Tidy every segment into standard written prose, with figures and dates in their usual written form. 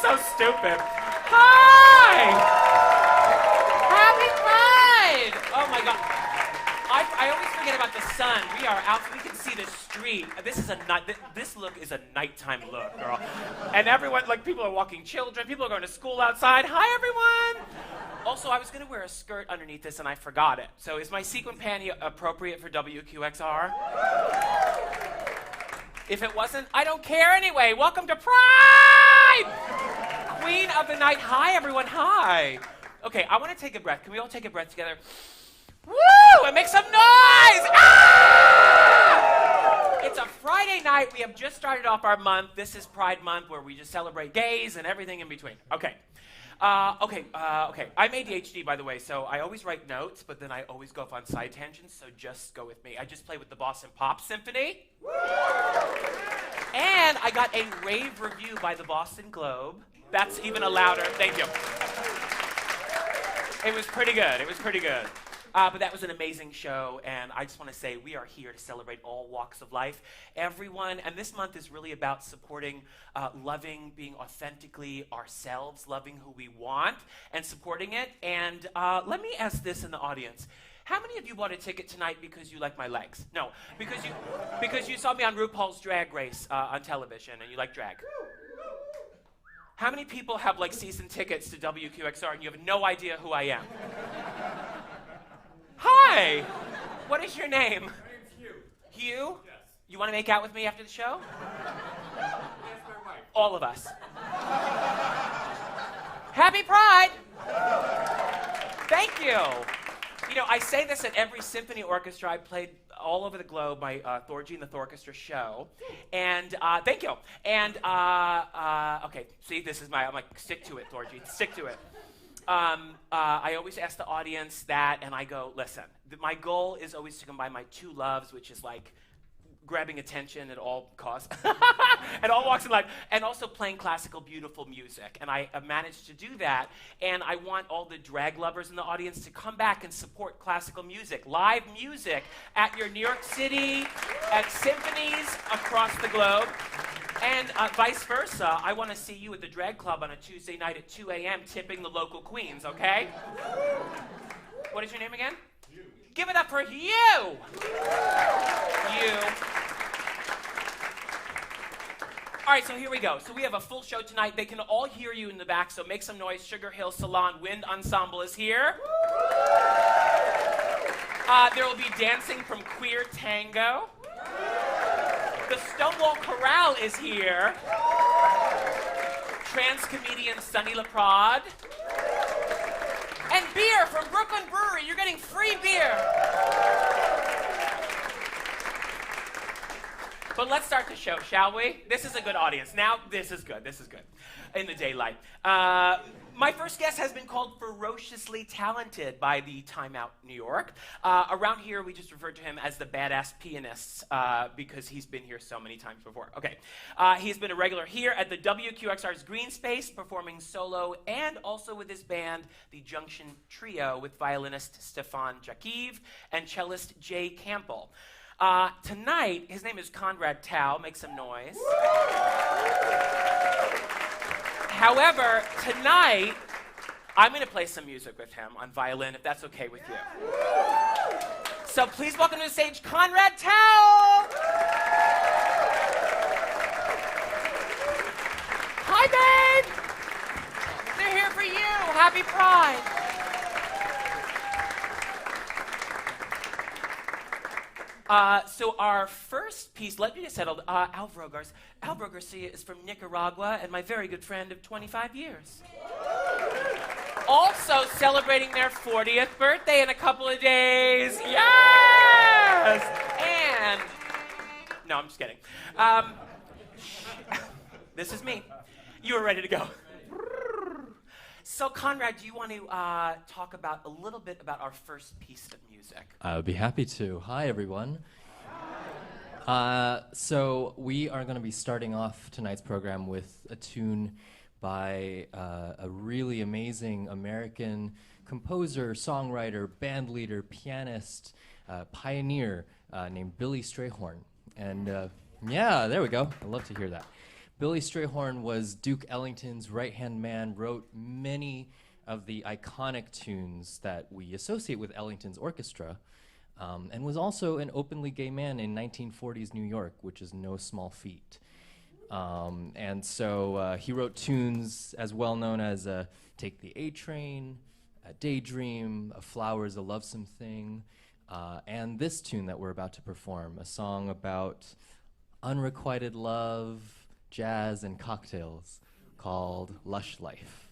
so stupid. Hi! Happy Pride! Oh my God. I always forget about the sun. We are out, we can see the street. This look is a nighttime look, girl. And everyone, like people are walking children, people are going to school outside. Hi, everyone! Also, I was gonna wear a skirt underneath this and I forgot it. So is my sequin panty appropriate for WQXR? If it wasn't, I don't care anyway. Welcome to Pride! Queen of the night. Hi, everyone, hi. Okay, I wanna take a breath. Can we all take a breath together? Woo! And make some noise! Ah! It's a Friday night. We have just started off our month. This is Pride Month where we just celebrate gays and everything in between. Okay. Okay. I'm ADHD, by the way, so I always write notes, but then I always go off on side tangents, so just go with me. I just played with the Boston Pop Symphony. And I got a rave review by the Boston Globe. That's even a louder. Thank you. It was pretty good. But that was an amazing show, and I just want to say we are here to celebrate all walks of life. Everyone, and this month is really about supporting, loving, being authentically ourselves, loving who we want, and supporting it. And let me ask this in the audience. How many of you bought a ticket tonight because you like my legs? No, because you saw me on RuPaul's Drag Race on television, and you like drag. How many people have like season tickets to WQXR and you have no idea who I am? Hi! What is your name? My name's Hugh. Hugh? Yes. You want to make out with me after the show? Yes, my wife. All of us. Happy Pride! Thank you. You know, I say this at every symphony orchestra. I played all over the globe, my Thorgy and the Thorchestra show. And thank you. And, okay, see, this is I'm like, stick to it, Thorgy, stick to it. I always ask the audience that, and I go, listen, my goal is always to combine my two loves, which is like grabbing attention at all costs, at all walks of life, and also playing classical, beautiful music. And I have managed to do that, and I want all the drag lovers in the audience to come back and support classical music, live music at your New York City, at symphonies across the globe. And vice versa, I want to see you at the drag club on a Tuesday night at 2 a.m. tipping the local queens, okay? What is your name again? Hugh. Give it up for you! You. All right, so here we go. So we have a full show tonight. They can all hear you in the back, so make some noise. Sugar Hill Salon Wind Ensemble is here. There will be dancing from Queer Tango. The Stonewall Chorale is here. Trans comedian Sunny Laprade. And beer from Brooklyn Brewery. You're getting free beer. But let's start the show, shall we? This is a good audience. Now, this is good. In the daylight. My first guest has been called ferociously talented by the Time Out New York. Around here, we just refer to him as the badass pianist because he's been here so many times before. Okay. He's been a regular here at the WQXR's Greene Space, performing solo and also with his band, the Junction Trio, with violinist Stefan Jakiv and cellist Jay Campbell. Tonight, his name is Conrad Tao. Make some noise. However, tonight, I'm going to play some music with him on violin, if that's okay with you. So please welcome to the stage, Conrad Tao! Hi, babe! They're here for you. Happy Pride. So our first piece, let me get settled, Alvaro Garcia is from Nicaragua and my very good friend of 25 years. Also celebrating their 40th birthday in a couple of days. Yes! And, no, I'm just kidding. This is me. You are ready to go. So, Conrad, do you want to talk about a little bit about our first piece of music? I would be happy to. Hi, everyone. So we are going to be starting off tonight's program with a tune by a really amazing American composer, songwriter, band leader, pianist, pioneer named Billy Strayhorn. And yeah, there we go. I love to hear that. Billy Strayhorn was Duke Ellington's right-hand man, wrote many of the iconic tunes that we associate with Ellington's orchestra, and was also an openly gay man in 1940s New York, which is no small feat. And so he wrote tunes as well known as Take the A Train, Daydream, A Flower's a Lovesome Thing, and this tune that we're about to perform, a song about unrequited love, jazz, and cocktails called Lush Life.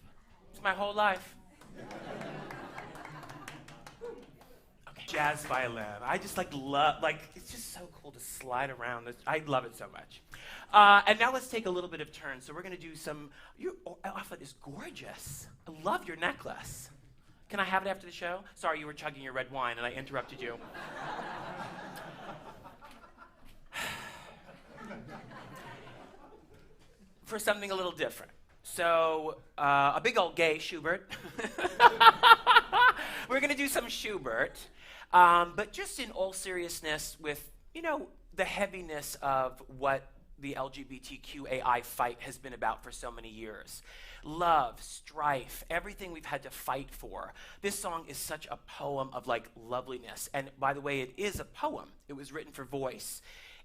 It's my whole life. Okay. Jazz violin. I just love, it's just so cool to slide around. I love it so much. And now let's take a little bit of turn. So we're going to do your outfit is gorgeous. I love your necklace. Can I have it after the show? Sorry, you were chugging your red wine and I interrupted you. For something a little different. So, a big old gay Schubert. We're going to do some Schubert, but just in all seriousness with, the heaviness of what the LGBTQAI fight has been about for so many years. Love, strife, everything we've had to fight for. This song is such a poem of loveliness. And by the way, it is a poem. It was written for voice.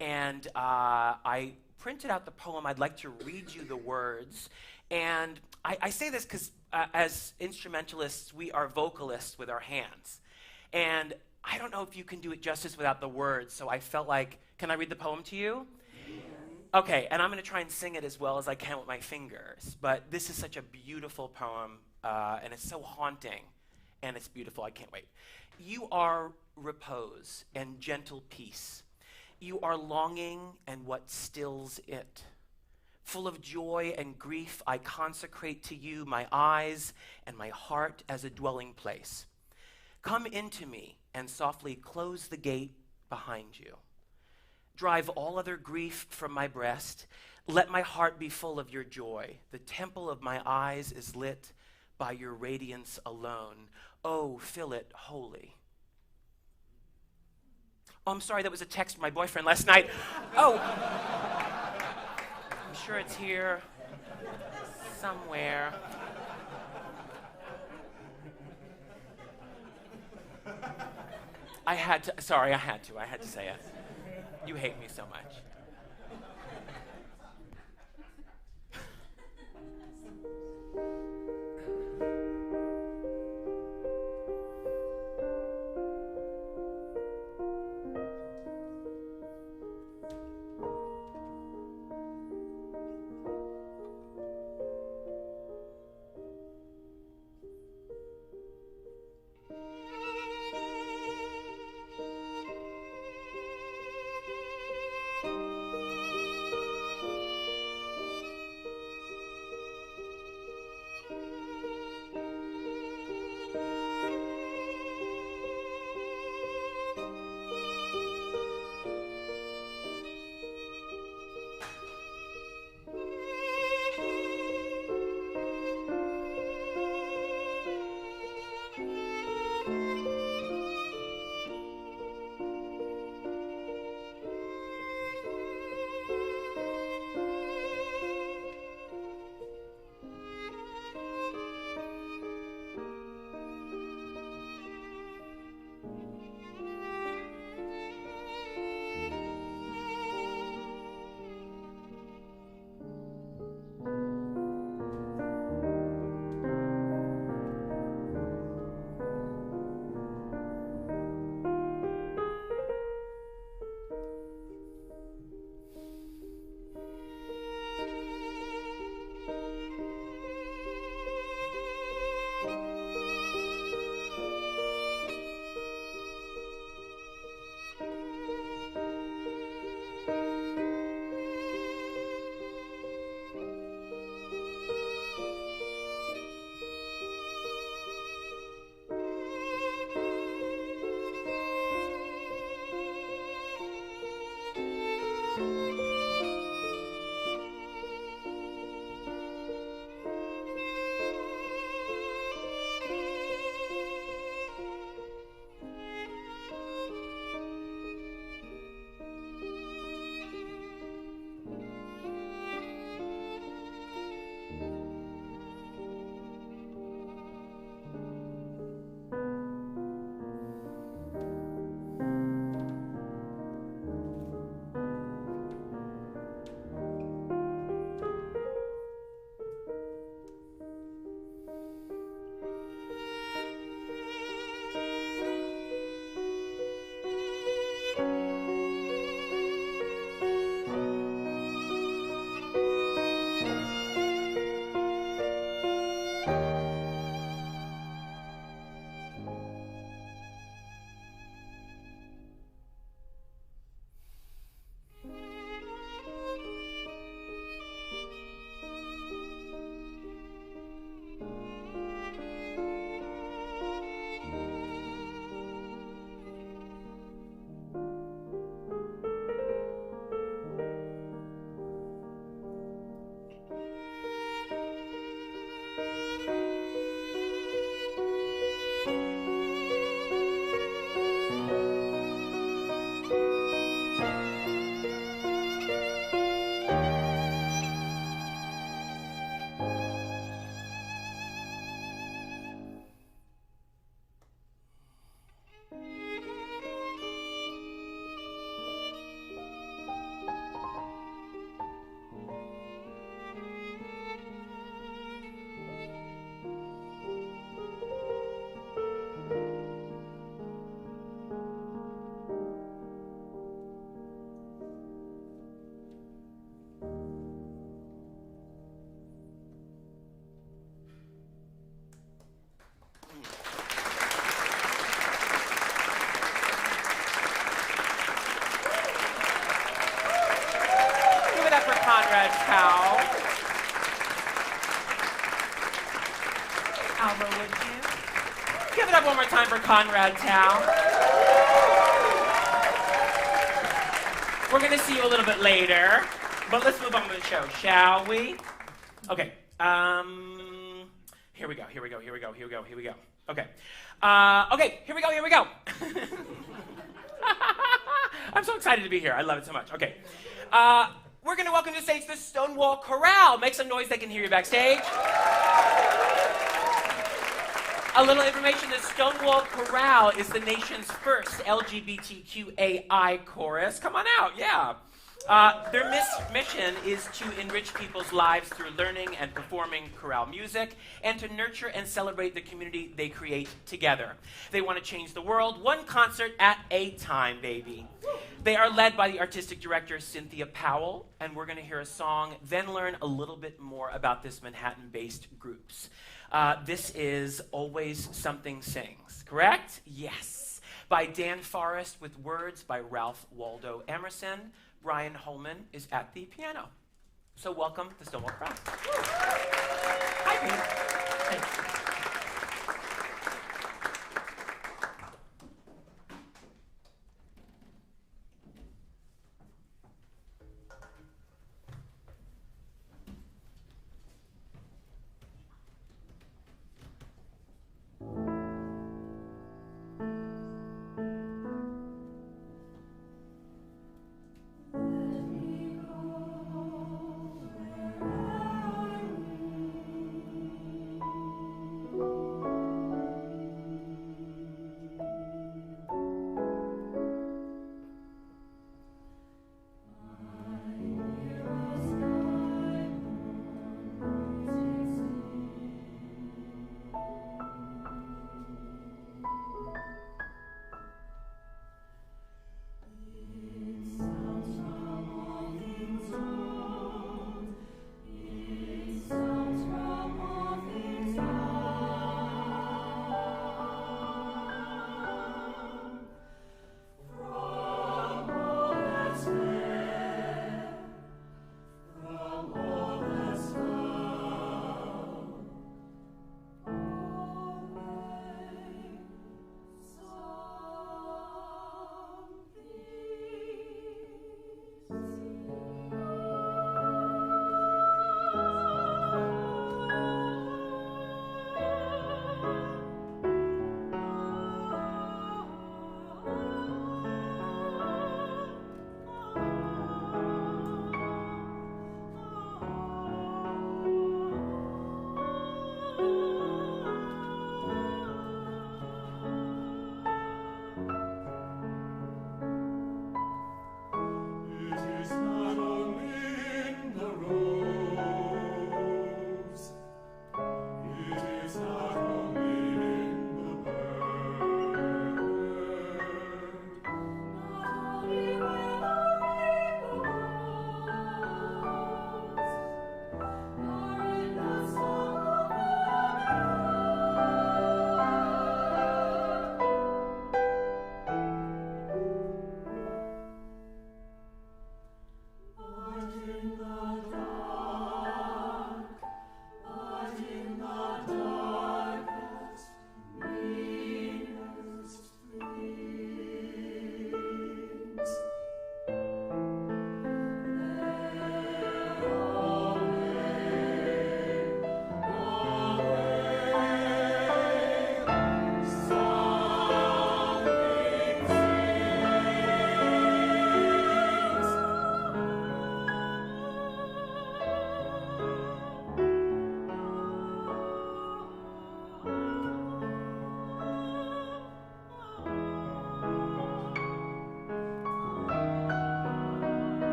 And I printed out the poem. I'd like to read you the words. And I say this because as instrumentalists, we are vocalists with our hands. And I don't know if you can do it justice without the words, so I felt like, can I read the poem to you? Okay, and I'm going to try and sing it as well as I can with my fingers. But this is such a beautiful poem, and it's so haunting, and it's beautiful. I can't wait. You are repose and gentle peace. You are longing and what stills it. Full of joy and grief, I consecrate to you my eyes and my heart as a dwelling place. Come into me and softly close the gate behind you. Drive all other grief from my breast. Let my heart be full of your joy. The temple of my eyes is lit by your radiance alone. Oh, fill it wholly. Oh, I'm sorry, that was a text from my boyfriend last night. Oh, I'm sure it's here somewhere. I had to say it. You hate me so much. Conrad Tao. Alva, would you? Give it up one more time for Conrad Tao. We're going to see you a little bit later, but let's move on with the show, shall we? Okay. Here we go. Okay. Okay, here we go. I'm so excited to be here. I love it so much. Okay. We're going to welcome to stage the Stonewall Chorale. Make some noise, they can hear you backstage. A little information, the Stonewall Chorale is the nation's first LGBTQAI chorus. Come on out, yeah. Their mission is to enrich people's lives through learning and performing chorale music and to nurture and celebrate the community they create together. They want to change the world one concert at a time, baby. They are led by the artistic director, Cynthia Powell, and we're going to hear a song, then learn a little bit more about this Manhattan-based groups. This is Always Something Sings, correct? Yes. By Dan Forrest with words by Ralph Waldo Emerson. Brian Holman is at the piano. So welcome to Stonewall Chorale. Hi, Pete. Thanks.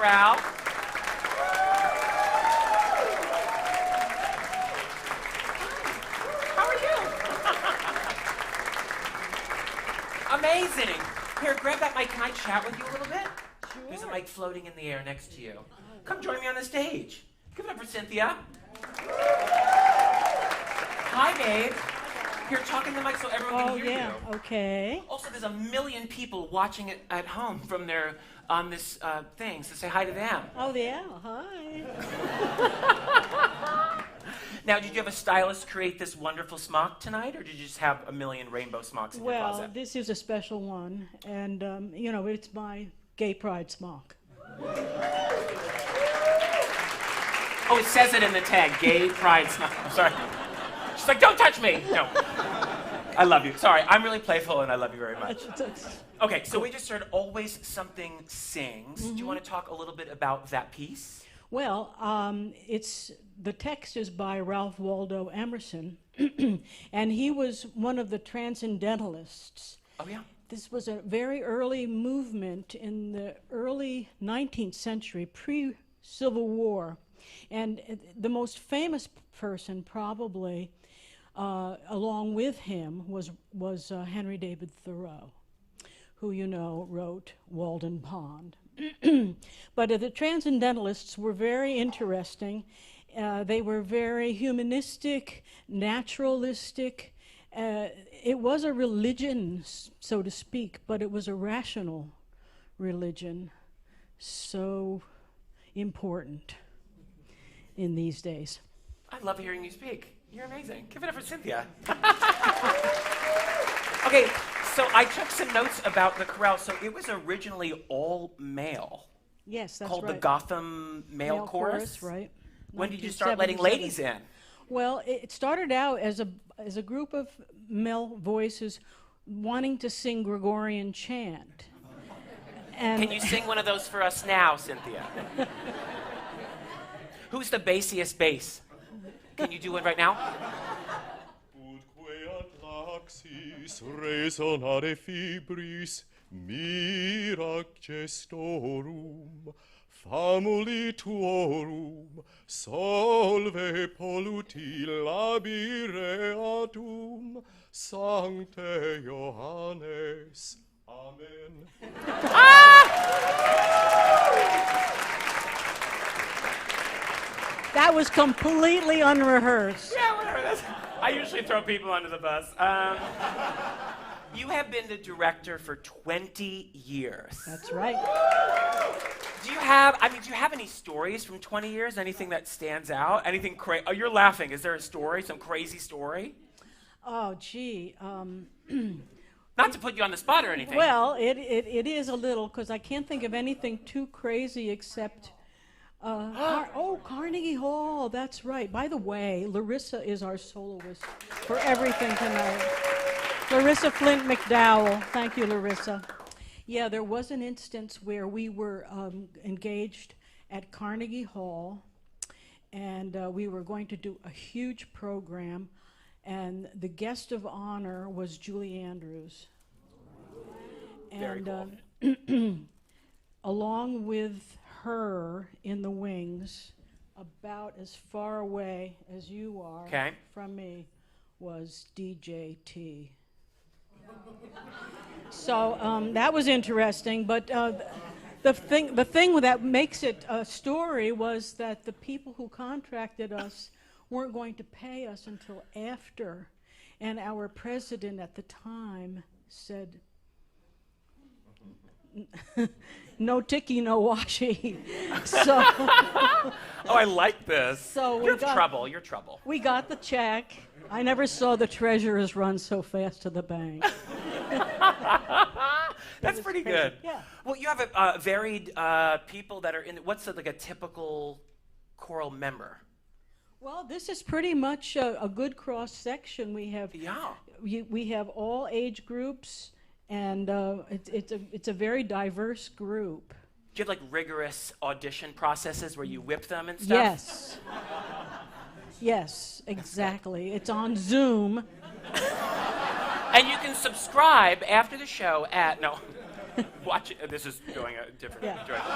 Chorale. How are you? Amazing. Here, grab that mic. Can I chat with you a little bit? Sure. There's a mic floating in the air next to you. Come join me on the stage. Give it up for Cynthia. Hi, babe. Here, talk in the mic so everyone can hear you. Okay. Also, there's a million people watching it at home from their on this thing, so say hi to them. Oh, yeah. Hi. Now, did you have a stylist create this wonderful smock tonight, or did you just have a million rainbow smocks in your Well, closet? this is a special one, and, it's my gay pride smock. Oh, it says it in the tag, gay pride smock. I'm sorry. She's like, don't touch me. No. I love you. Sorry, I'm really playful, and I love you very much. Okay, so we just heard Always Something Sings. Do you want to talk a little bit about that piece? Well, the text is by Ralph Waldo Emerson, and he was one of the transcendentalists. Oh, yeah? This was a very early movement in the early 19th century, pre-Civil War. And the most famous person, probably, along with him, was Henry David Thoreau, who, wrote Walden Pond. But the transcendentalists were very interesting. They were very humanistic, naturalistic. It was a religion, so to speak, but it was a rational religion, so important in these days. I love hearing you speak. You're amazing. Give it up for Cynthia. Okay, so I took some notes about the chorale. So it was originally all male. Yes, that's called right. the Gotham Male Chorus. Right. When did you start letting ladies in? Well, it started out as a group of male voices wanting to sing Gregorian chant. And Can you sing one of those for us now, Cynthia? Who's the bassiest bass? Can you do it right now? Utque ad laxis resonare fibris mirac gestorum famuli tuorum solve polluti labire adum Sancte Johannes. Amen. that was completely unrehearsed. Yeah, whatever. I usually throw people under the bus. You have been the director for 20 years. That's right. Do you have any stories from 20 years? Anything that stands out? Anything crazy? Oh, you're laughing. Is there a story, some crazy story? Oh, gee. Not to put you on the spot or anything. Well, it is a little, because I can't think of anything too crazy except, Carnegie Hall, that's right. By the way, Larissa is our soloist for everything tonight. Larissa Flint McDowell. Thank you, Larissa. Yeah, there was an instance where we were engaged at Carnegie Hall, and we were going to do a huge program, and the guest of honor was Julie Andrews. Very And cool. along with her in the wings, about as far away as you are from me, was DJ T. So that was interesting, but the thing that makes it a story was that the people who contracted us weren't going to pay us until after, and our president at the time said, no ticky, no washi. So Oh, I like this. So You're trouble. we got the check. I never saw the treasurers run so fast to the bank. That's pretty good. Yeah. Well, you have a varied people that are in. What's like a typical choral member? Well, this is pretty much a good cross section. We have we have all age groups, and it's a very diverse group. Do you have like rigorous audition processes where you whip them and stuff? Yes. Yes, exactly. It's on Zoom. And you can subscribe after the show at Watch it. This is going a different Yeah. direction.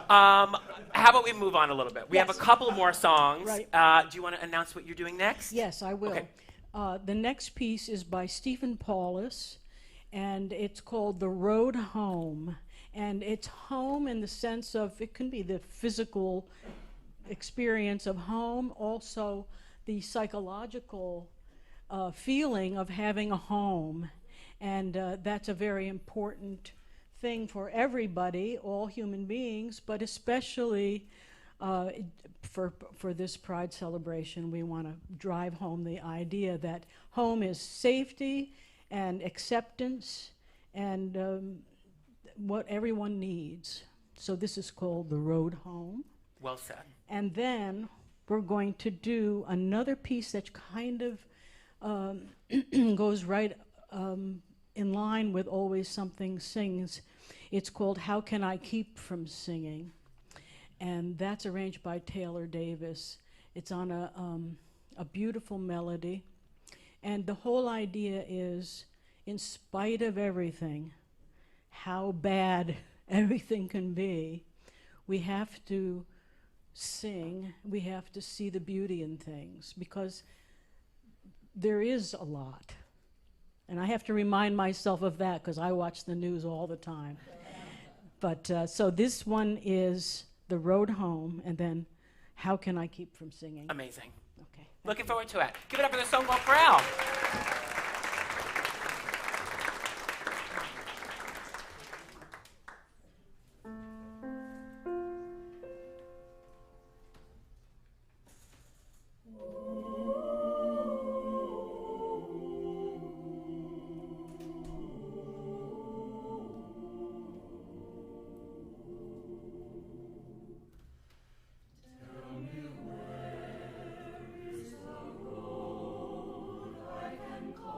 How about we move on a little bit? We have a Yes. couple more songs. Right. Do you want to announce what you're doing next? Yes, I will. Okay. The next piece is by Stephen Paulus, and it's called The Road Home. And it's home in the sense of, it can be the physical experience of home, also the psychological feeling of having a home. And that's a very important thing for everybody, all human beings, but especially for this Pride celebration, we want to drive home the idea that home is safety and acceptance and what everyone needs. So this is called The Road Home. Well said. And then we're going to do another piece that kind of goes right in line with Always Something Sings. It's called How Can I Keep From Singing? And that's arranged by Taylor Davis. It's on a beautiful melody. And the whole idea is, in spite of everything, how bad everything can be, we have to sing, we have to see the beauty in things, because there is a lot. And I have to remind myself of that because I watch the news all the time. But so this one is The Road Home, and then How Can I Keep From Singing? Amazing. Okay. Looking forward to it. Give it up for the Stonewall Chorale. Tell me where is the road I can call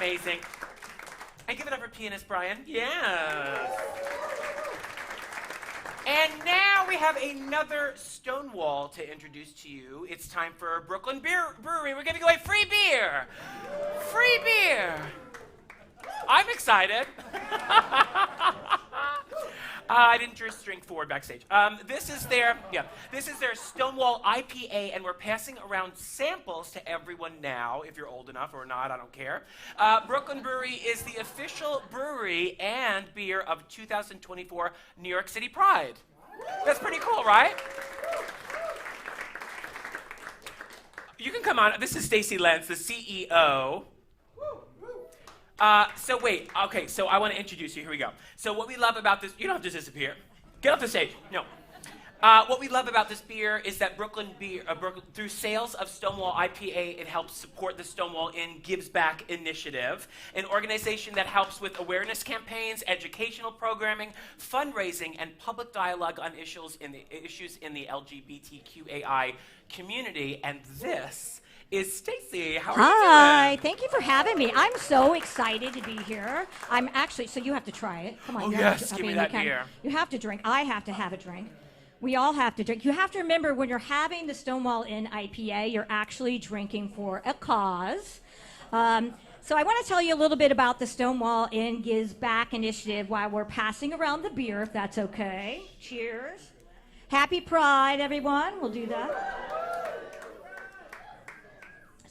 Amazing. And give it up for pianist Brian. Yes. And now we have another Stonewall to introduce to you. It's time for Brooklyn Brewery. We're giving away free beer. Free beer. I'm excited. I didn't just drink forward backstage. This is their Stonewall IPA, and we're passing around samples to everyone now. If you're old enough or not, I don't care. Brooklyn Brewery is the official brewery and beer of 2024 New York City Pride. That's pretty cool, right? You can come on. This is Stacy Lenz, the CEO. So I want to introduce you. Here we go. So what we love about this, you don't have to disappear. Get off the stage. No. What we love about this beer is that Brooklyn, through sales of Stonewall IPA, it helps support the Stonewall Inn Gives Back initiative, an organization that helps with awareness campaigns, educational programming, fundraising, and public dialogue on issues in the LGBTQAI community. And this is Stacy. How are you doing? Hi, thank you for having me. I'm so excited to be here. I'm actually, so you have to try it. Come on. Oh, yes, give me that beer. You have to drink. I have to have a drink. We all have to drink. You have to remember when you're having the Stonewall Inn IPA, you're actually drinking for a cause. So I want to tell you a little bit about the Stonewall Inn Gives Back initiative while we're passing around the beer, if that's okay. Cheers. Happy Pride, everyone. We'll do that.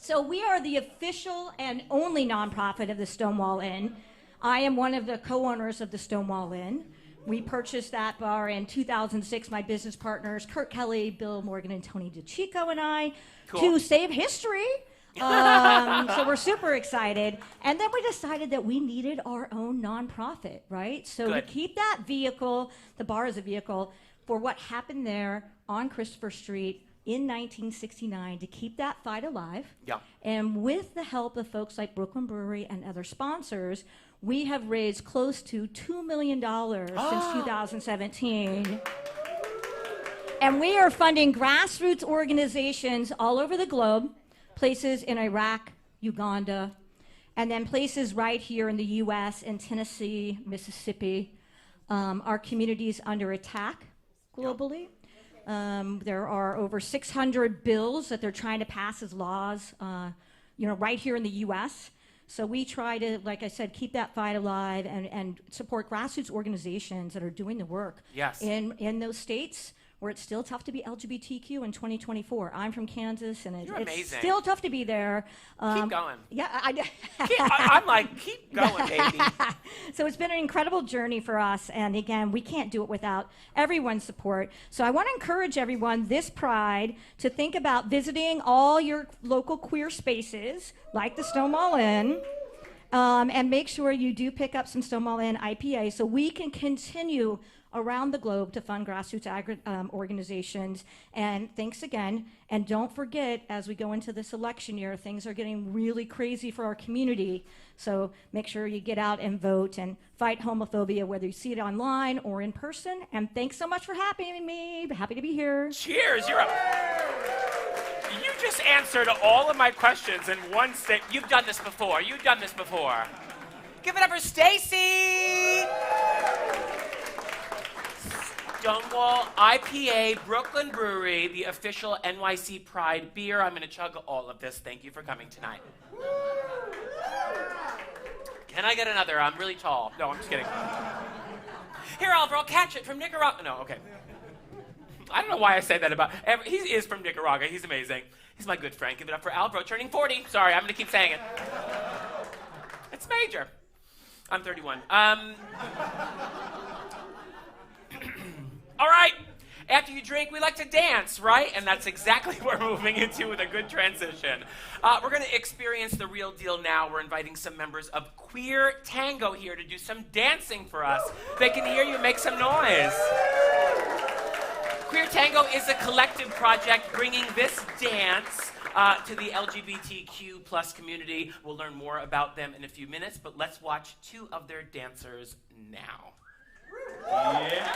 So we are the official and only nonprofit of the Stonewall Inn. I am one of the co-owners of the Stonewall Inn. We purchased that bar in 2006, my business partners, Kurt Kelly, Bill Morgan, and Tony DeChico and I, to save history. So we're super excited. And then we decided that we needed our own nonprofit, right? So to keep that vehicle, the bar is a vehicle, for what happened there on Christopher Street in 1969, to keep that fight alive. Yeah. And with the help of folks like Brooklyn Brewery and other sponsors, we have raised close to $2 million since 2017. And we are funding grassroots organizations all over the globe, places in Iraq, Uganda, and then places right here in the US, in Tennessee, Mississippi. Our community's under attack globally. There are over 600 bills that they're trying to pass as laws, right here in the US. So we try to, like I said, keep that fight alive and support grassroots organizations that are doing the work in those states where it's still tough to be LGBTQ in 2024. I'm from Kansas, and it's still tough to be there. Keep going. Yeah, I'm like, keep going, baby. So it's been an incredible journey for us, and again, we can't do it without everyone's support. So I want to encourage everyone this Pride to think about visiting all your local queer spaces, like the Stonewall Inn, and make sure you do pick up some Stonewall Inn IPA so we can continue around the globe to fund grassroots organizations. And thanks again. And don't forget, as we go into this election year, things are getting really crazy for our community. So make sure you get out and vote and fight homophobia, whether you see it online or in person. And thanks so much for having me. Happy to be here. Cheers. You're up. You just answered all of my questions in one statement. You've done this before. You've done this before. Give it up for Stacy. Stonewall IPA, Brooklyn Brewery, the official NYC Pride beer. I'm going to chug all of this. Thank you for coming tonight. Can I get another? I'm really tall. No, I'm just kidding. Here, Alvaro, catch it from Nicaragua. No, okay. I don't know why I say that about... He is from Nicaragua. He's amazing. He's my good friend. Give it up for Alvaro, turning 40. Sorry, I'm going to keep saying it. It's major. I'm 31. All right, after you drink, we like to dance, right? And that's exactly what we're moving into with a good transition. We're going to experience the real deal now. We're inviting some members of Queer Tango here to do some dancing for us. They can hear you, make some noise. Queer Tango is a collective project bringing this dance to the LGBTQ plus community. We'll learn more about them in a few minutes, but let's watch two of their dancers now. Yeah.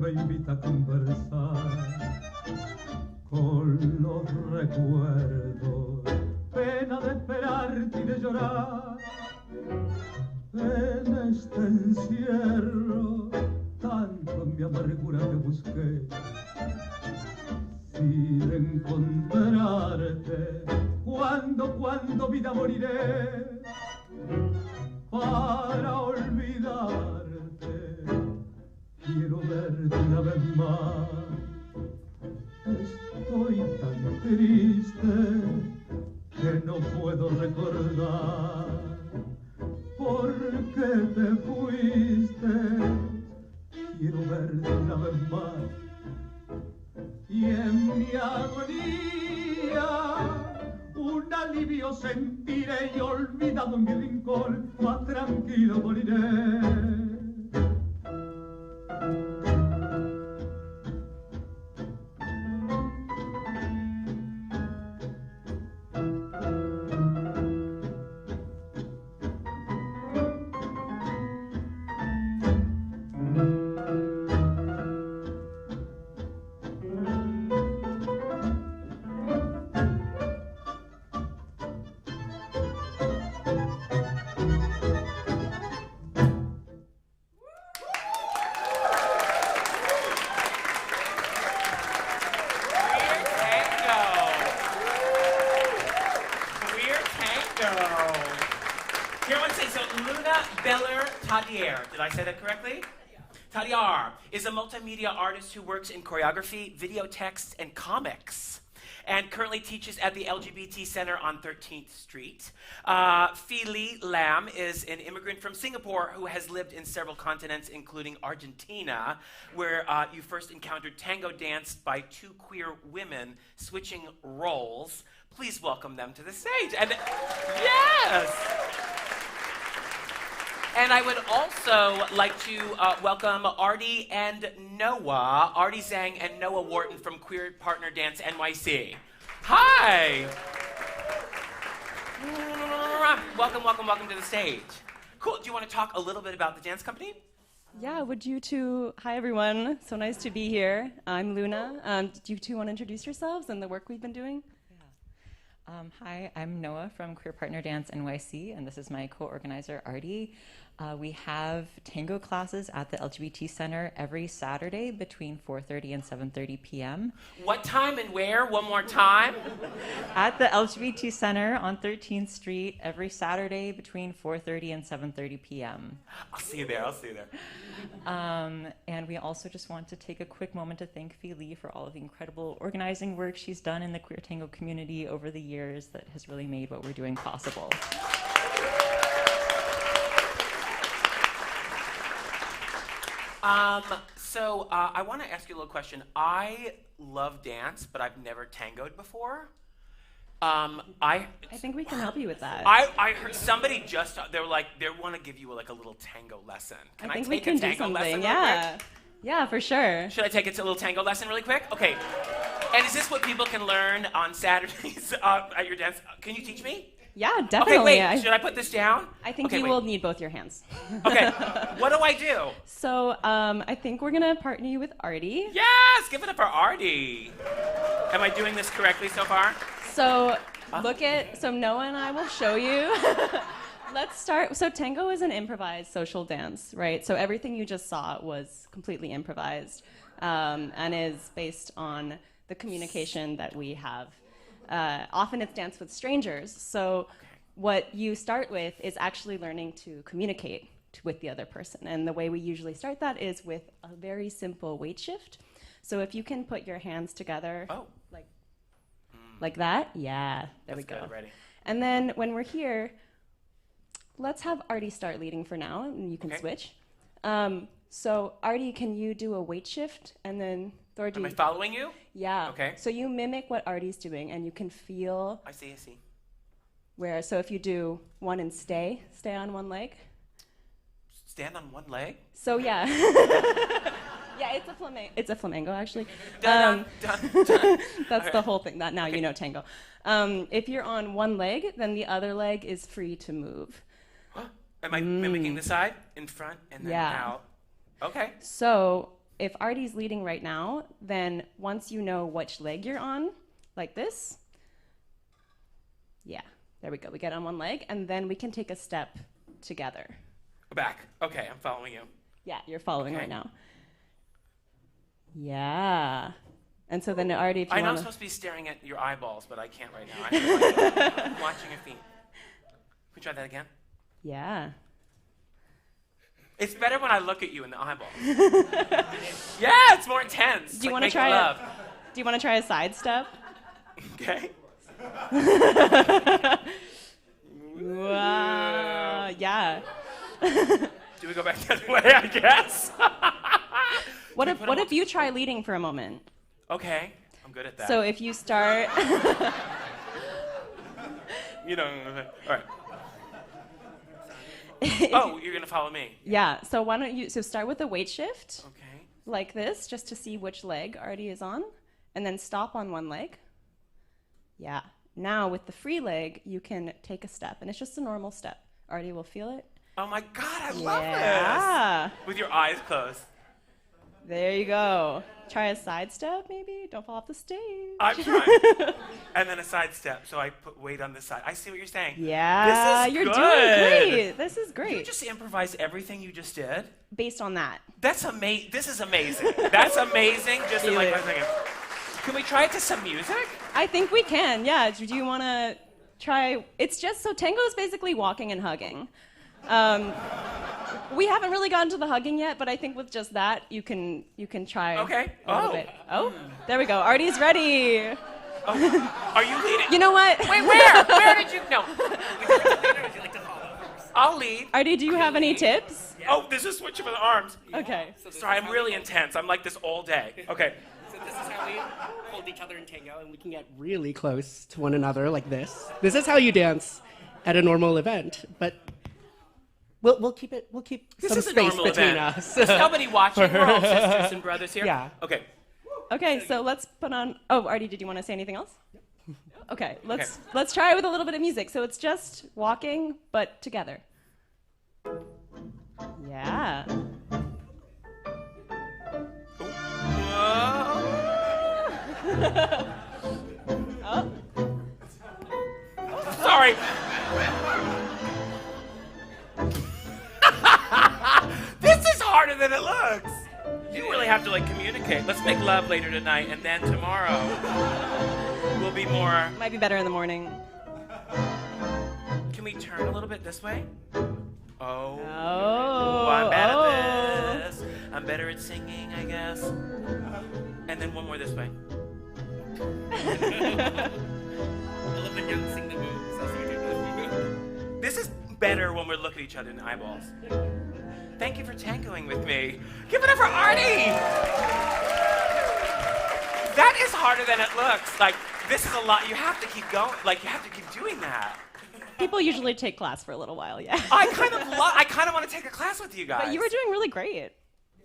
me invita a conversar con los recuerdos, pena de esperarte y de llorar. En este encierro, tanto en mi amargura te busqué, sin encontrarte, cuando vida moriré, para olvidarte, quiero verte una vez más. Estoy tan triste que no puedo recordar por qué te fuiste. Quiero verte una vez más y en mi agonía un alivio sentiré y olvidado en mi rincón más tranquilo moriré. Did I say that correctly? Tadiar is a multimedia artist who works in choreography, video text, and comics, and currently teaches at the LGBT Center on 13th Street. Phi Lee Lam is an immigrant from Singapore who has lived in several continents, including Argentina, where you first encountered tango dance by two queer women switching roles. Please welcome them to the stage. And yes! And I would also like to welcome Artie and Noah, Artie Zhang and Noah Wharton from Queer Partner Dance NYC. Hi! Welcome, welcome, welcome to the stage. Cool, do you want to talk a little bit about the dance company? Yeah, would you two, hi everyone, so nice to be here. I'm Luna. Do you two want to introduce yourselves and the work we've been doing? Hi, I'm Noah from Queer Partner Dance NYC, and this is my co-organizer, Artie. We have tango classes at the LGBT Center every Saturday between 4:30 and 7:30 p.m. What time and where? One more time. At the LGBT Center on 13th Street every Saturday between 4:30 and 7:30 p.m. I'll see you there, I'll see you there. And we also just want to take a quick moment to thank Phi Lee for all of the incredible organizing work she's done in the queer tango community over the years that has really made what we're doing possible. I want to ask you a little question. I love dance, but I've never tangoed before. I think we can help you with that. I heard somebody just, they want to give you like a little tango lesson. Can I think take we can a tango do lesson something. real Yeah. quick? Yeah, for sure. Should I take it to a little tango lesson really quick? Okay. And is this what people can learn on Saturdays at your dance? Can you teach me? Yeah, definitely. Okay, wait, should I put this down? I think okay, you will need both your hands. Okay, what do I do? So I think we're going to partner you with Artie. Yes, give it up for Artie. Am I doing this correctly so far? So so Noah and I will show you. Let's start. So tango is an improvised social dance, right? So everything you just saw was completely improvised and is based on the communication that we have. Often it's danced with strangers. So what you start with is actually learning to communicate with the other person. And the way we usually start that is with a very simple weight shift. So if you can put your hands together like that. Yeah, there we go. Good, ready. And then when we're here, let's have Artie start leading for now, and you can switch. So Artie, can you do a weight shift? And then Thorgy. Am I following you? Yeah. Okay. So you mimic what Artie's doing, and you can feel. I see. Where, so if you do one and stay on one leg. Stand on one leg? So yeah. Yeah, it's a flamenco actually. Dun. That's the whole thing. Now you know tango. If you're on one leg, then the other leg is free to move. Am I mimicking the side, in front, and then out? Okay. So if Artie's leading right now, then once you know which leg you're on, like this, yeah, there we go. We get on one leg, and then we can take a step together. Back. Okay, I'm following you. Yeah, you're following right now. Yeah. And so then Artie, if you I know I'm want supposed to be staring at your eyeballs, but I can't right now. I'm watching your feet. Can we try that again? Yeah. It's better when I look at you in the eyeballs. Yeah, it's more intense. Do you like want to try love. Do you want to try a side step? Okay. Wow. Yeah. Do we go back the other way, I guess? What if you try leading for a moment? Okay, I'm good at that. So if you start You know, all right. Oh, you're gonna follow me. Yeah, so why don't you start with a weight shift. Okay. Like this, just to see which leg Artie is on, and then stop on one leg. Yeah. Now with the free leg, you can take a step, and it's just a normal step. Artie will feel it. Oh my God, I love Yeah. this. With your eyes closed. There you go. Try a side step, maybe. Don't fall off the stage. I'm trying. And then a side step, so I put weight on this side. I see what you're saying. Yeah, This is you're good. doing great. This is great. You just improvise everything you just did? Based on that. That's amazing. This is amazing. That's amazing. Just in like 5 seconds. Can we try it to some music? I think we can. Yeah. Do you want to try? It's just so tango is basically walking and hugging. We haven't really gotten to the hugging yet, but I think with just that, you can try Okay. a little bit. Oh, there we go. Artie's ready. Oh, are you leading? You know what? Wait, where? Where did you? No. I'll lead. Artie, do you have any tips? Oh, there's a switch of the arms. Okay. Sorry, I'm really intense. I'm like this all day. Okay. So this is how we hold each other in tango, and we can get really close to one another like this. This is how you dance at a normal event, but we'll keep This some is a space normal between event. us. There's nobody watching. We're all sisters and brothers here. Yeah. Okay. Okay, so let's put on. Oh, Artie, did you want to say anything else? Okay, let's try it with a little bit of music. So it's just walking, but together. Yeah. Oh. Sorry. This is harder than it looks. You really have to like communicate. Let's make love later tonight, and then tomorrow will be more. Might be better in the morning. Can we turn a little bit this way? Oh. Oh. I'm bad at this. I'm better at singing, I guess. And then one more this way. I love when you sing the moves. That's what we do. This is better when we're looking at each other in the eyeballs. Thank you for tangoing with me. Give it up for Artie! That is harder than it looks. Like, this is a lot. You have to keep going. Like, you have to keep doing that. People usually take class for a little while, yeah. I kind of want to take a class with you guys. But you were doing really great.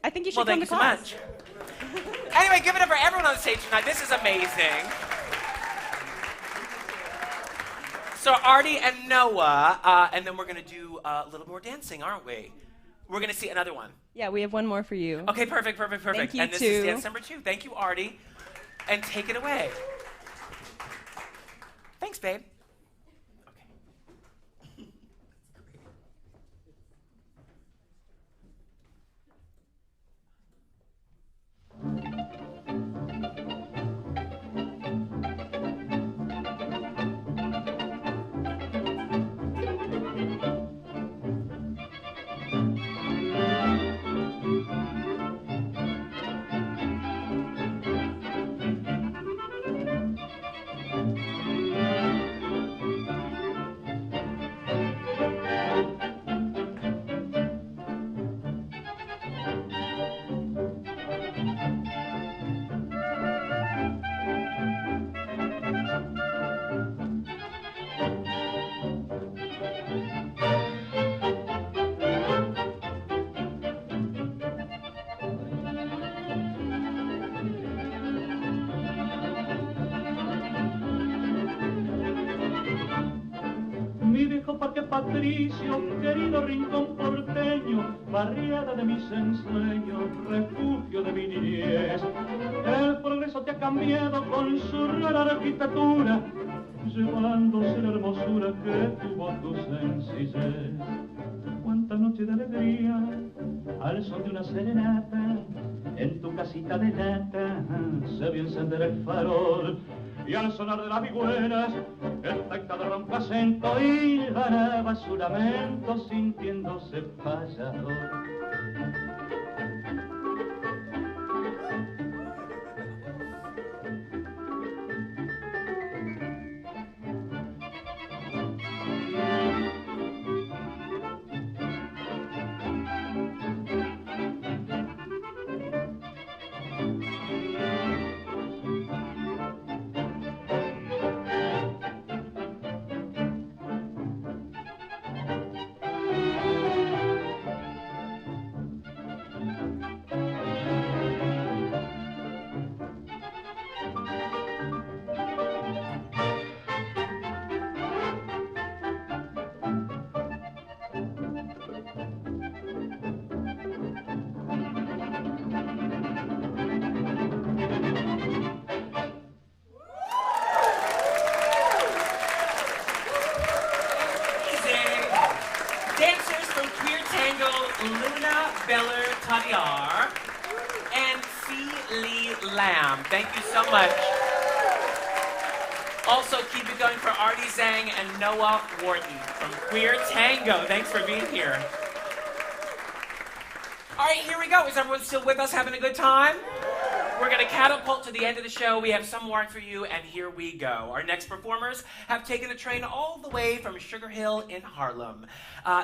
I think you should Well, come thank to you class. so much. Anyway, give it up for everyone on the stage tonight. This is amazing. So Artie and Noah, and then we're going to do a little more dancing, aren't we? We're going to see another one. Yeah, we have one more for you. Okay, perfect. Thank you, And this too. is dance number 2. Thank you, Artie. And take it away. Thanks, babe. Viejo Parque Patricio, querido rincón porteño, barriada de mis ensueños, refugio de mi niñez. El progreso te ha cambiado con su rara arquitectura, llevándose la hermosura que tuvo tu sencillez. Cuánta noche de alegría, al son de una serenata, en tu casita de nata se vio encender el farol. Y al sonar de las vihuelas, el taicado rompe acento y ganaba su lamento sintiéndose payador. Dancers from Queer Tango, Luna Beller Tadiar and Fee Lee Lam. Thank you so much. Also, keep it going for Artie Zhang and Noah Wharton from Queer Tango. Thanks for being here. All right, here we go. Is everyone still with us, having a good time? We're going to catapult to the end of the show. We have some more for you, and here we go. Our next performers have taken the train all the way from Sugar Hill in Harlem.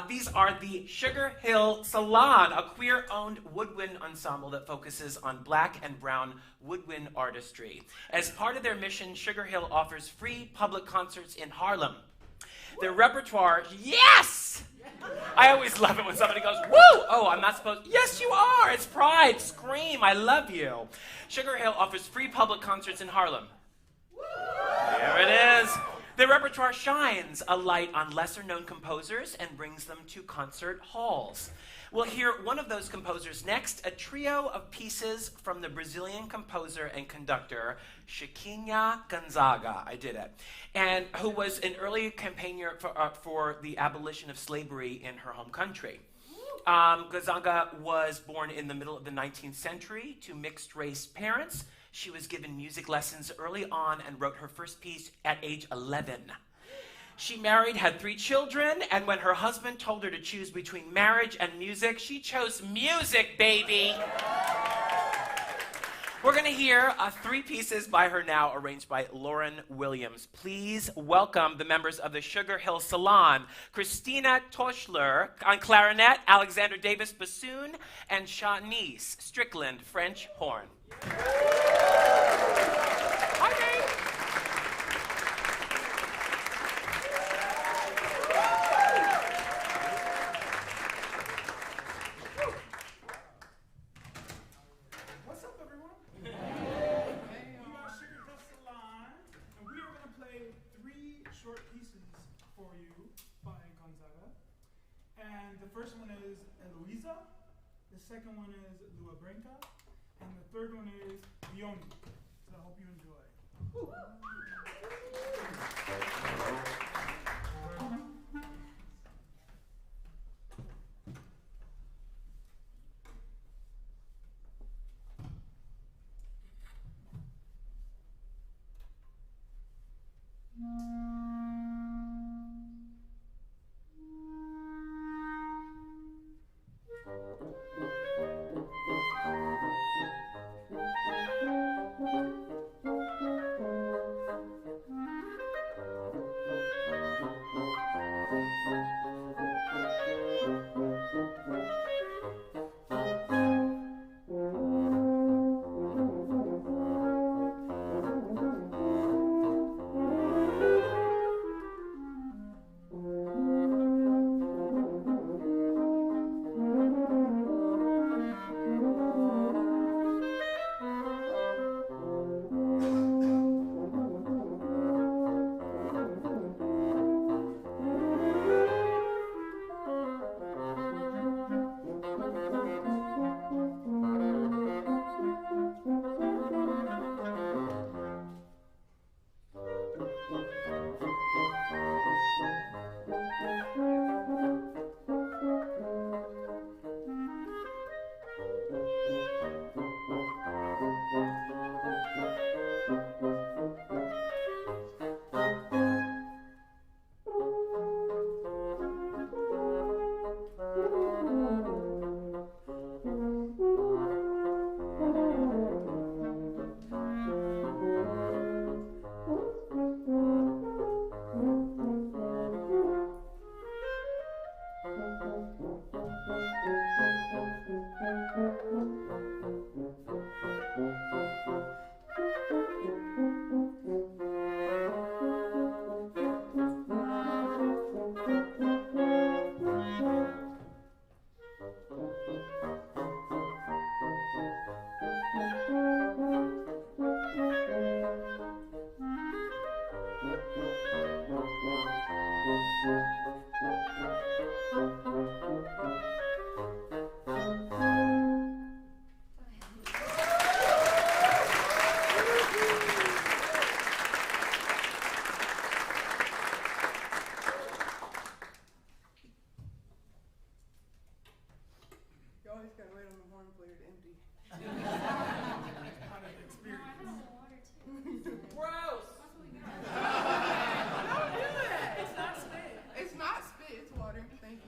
These are the Sugar Hill Salon, a queer-owned woodwind ensemble that focuses on black and brown woodwind artistry. As part of their mission, Sugar Hill offers free public concerts in Harlem. Their repertoire, yes! I always love it when somebody goes, woo! Oh, I'm not supposed, yes you are! It's pride, scream, I love you. Sugar Hill offers free public concerts in Harlem. There it is. Their repertoire shines a light on lesser-known composers and brings them to concert halls. We'll hear one of those composers next, a trio of pieces from the Brazilian composer and conductor, Chiquinha Gonzaga, I did it, and who was an early campaigner for the abolition of slavery in her home country. Gonzaga was born in the middle of the 19th century to mixed-race parents. She was given music lessons early on and wrote her first piece at age 11. She married, had 3 children, and when her husband told her to choose between marriage and music, she chose music, baby! We're going to hear 3 pieces by her now, arranged by Lauren Williams. Please welcome the members of the Sugar Hill Salon, Christina Toschler on clarinet, Alexander Davis bassoon, and Shanice Strickland French horn. Hi, babe. What's up, everyone? We are Sugar Hill Salon, and we are going to play 3 short pieces for you by Gonzaga. And the first one is Eloisa, the second one is Lua Branca, and the third one is Vioni. So I hope you enjoy.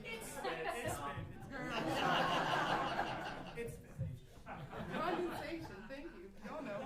It's Spin. Condensation, thank you. Y'all know.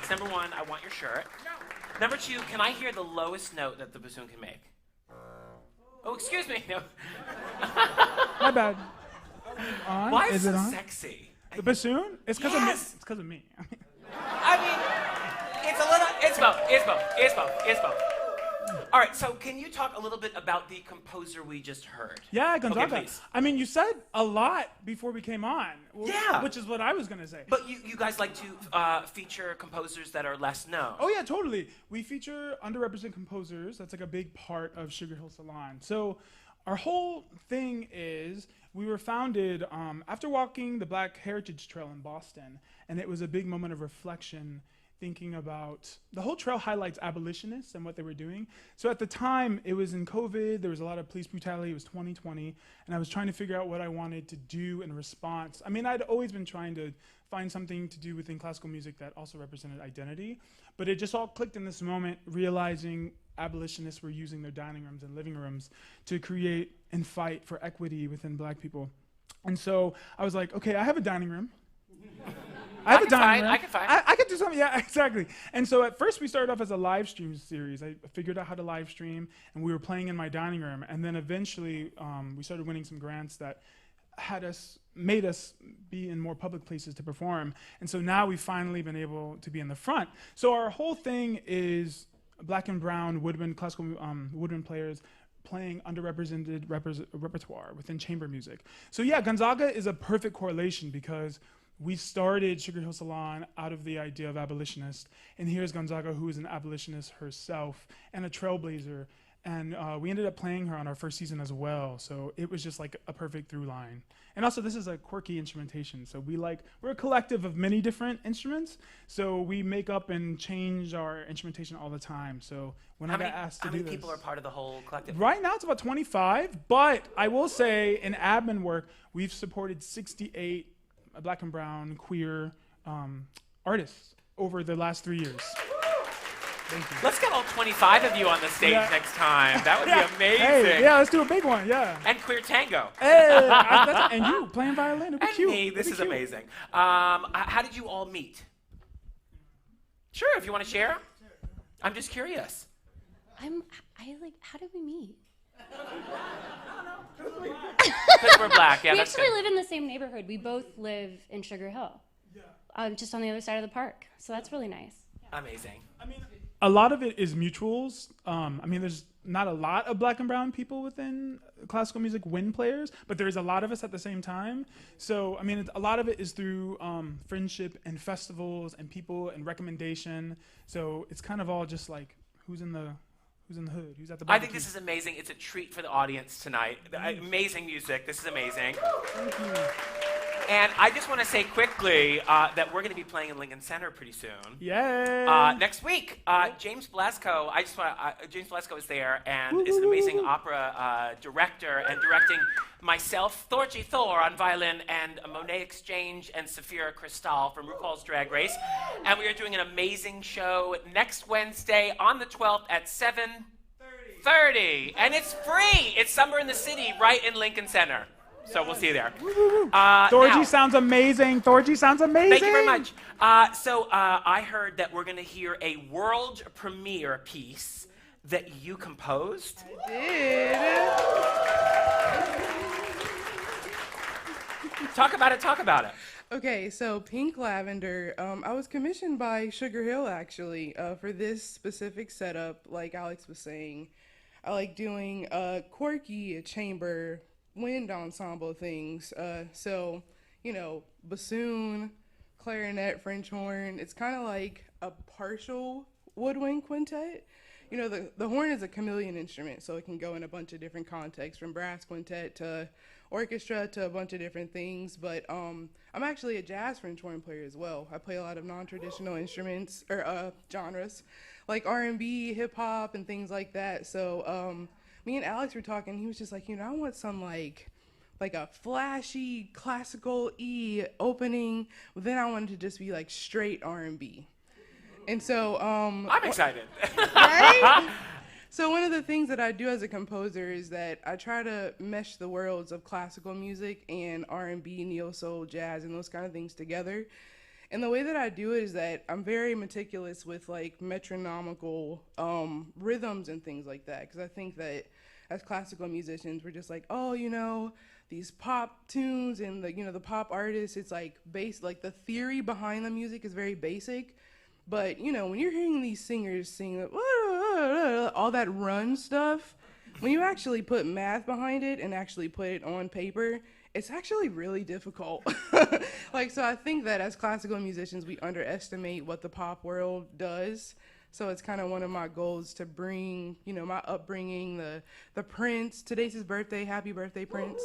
Number one, I want your shirt. Number two, can I hear the lowest note that the bassoon can make? Oh, excuse me. No. My bad. On? Why is it it so on? sexy? The bassoon? It's because Yes. of me. I mean, it's a little. It's both. It's both. It's both. It's both. All right. So, can you talk a little bit about the composer we just heard? Yeah, Gonzaga. Okay, please. I mean, you said a lot before we came on. Yeah. Which is what I was gonna say. But you guys like to feature composers that are less known. Oh yeah, totally. We feature underrepresented composers. That's like a big part of Sugar Hill Salon. So our whole thing is we were founded after walking the Black Heritage Trail in Boston, and it was a big moment of reflection, thinking about the whole trail highlights abolitionists and what they were doing. So at the time, it was in COVID, there was a lot of police brutality, it was 2020, and I was trying to figure out what I wanted to do in response. I mean, I'd always been trying to find something to do within classical music that also represented identity, but it just all clicked in this moment, realizing abolitionists were using their dining rooms and living rooms to create and fight for equity within Black people. And so I was like, okay, I have a dining room. I can find. I could do something. Yeah, exactly. And so at first we started off as a live stream series. I figured out how to live stream, and we were playing in my dining room. And then eventually we started winning some grants that made us be in more public places to perform. And so now we've finally been able to be in the front. So our whole thing is Black and brown woodwind, classical woodwind players playing underrepresented repertoire within chamber music. So yeah, Gonzaga is a perfect correlation because we started Sugar Hill Salon out of the idea of abolitionist, and here's Gonzaga, who is an abolitionist herself and a trailblazer, and we ended up playing her on our first season as well, so it was just like a perfect through line. And also, this is a quirky instrumentation, so we're a collective of many different instruments, so we make up and change our instrumentation all the time. So when I got asked to do this, how many people are part of the whole collective? Right now, it's about 25, but I will say in admin work, we've supported 68 Black and brown queer artists over the last 3 years. Thank you. Let's get all 25 of you on the stage next time. That would be amazing. Hey, yeah, let's do a big one, yeah. And Queer Tango. Hey, and you playing violin, it'd be and cute. me, this is amazing. How did you all meet? Sure, if you want to share. I'm just curious. How did we meet? Because we're Black, yeah, we that's actually good. live in the same neighborhood. We both live in Sugar Hill, just on the other side of the park. So that's really nice. Amazing. I mean, a lot of it is mutuals. I mean, there's not a lot of Black and brown people within classical music wind players, but there's a lot of us at the same time. So, I mean, a lot of it is through friendship and festivals and people and recommendation. So it's kind of all just like who's in the hood, who's at the barbecue. I think this is amazing. It's a treat for the audience tonight. Amazing music. This is amazing. Thank you. And I just want to say quickly that we're going to be playing in Lincoln Center pretty soon. Yay! Next week, James Blasco. James Blasco is there and is an amazing opera director and directing myself, Thorgy Thor, on violin, and Monet Exchange and Safira Cristal from RuPaul's Drag Race. And we are doing an amazing show next Wednesday on the 12th at 7:30, and it's free. It's Summer in the City, right in Lincoln Center. So we'll see you there. Thorgy sounds amazing. Thorgy sounds amazing. Thank you very much. I heard that we're going to hear a world premiere piece that you composed. I did. Talk about it. Okay, so Pink Lavender, I was commissioned by Sugar Hill, actually, for this specific setup, like Alex was saying. I like doing quirky chamber wind ensemble things. So, bassoon, clarinet, French horn. It's kind of like a partial woodwind quintet. The horn is a chameleon instrument, so it can go in a bunch of different contexts, from brass quintet to orchestra to a bunch of different things. But I'm actually a jazz French horn player as well. I play a lot of non-traditional instruments or genres, like R&B, hip hop, and things like that. So me and Alex were talking. He was just like, I want some like a flashy classical E opening. But then I wanted to just be like straight R&B. And so I'm excited. Right? So one of the things that I do as a composer is that I try to mesh the worlds of classical music and R&B, neo-soul, jazz, and those kind of things together. And the way that I do it is that I'm very meticulous with like metronomical rhythms and things like that, because I think that as classical musicians, we're just like, oh, you know, these pop tunes and the, you know, the pop artists, it's like like the theory behind the music is very basic. But, you know, when you're hearing these singers sing all that run stuff, when you actually put math behind it and actually put it on paper, it's actually really difficult. Like, so I think that as classical musicians, we underestimate what the pop world does. So it's kind of one of my goals to bring, you know, my upbringing, the Prince. Today's his birthday. Happy birthday, Prince.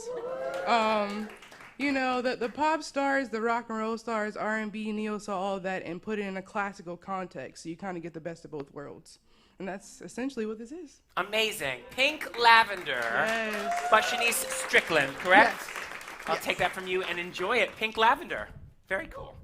You know, the pop stars, the rock and roll stars, R&B, neo-soul, all of that, and put it in a classical context. So you kind of get the best of both worlds. And that's essentially what this is. Amazing. Pink Lavender. Yes. By Shanice Strickland, correct? Yes. I'll take that from you and enjoy it. Pink Lavender. Very cool.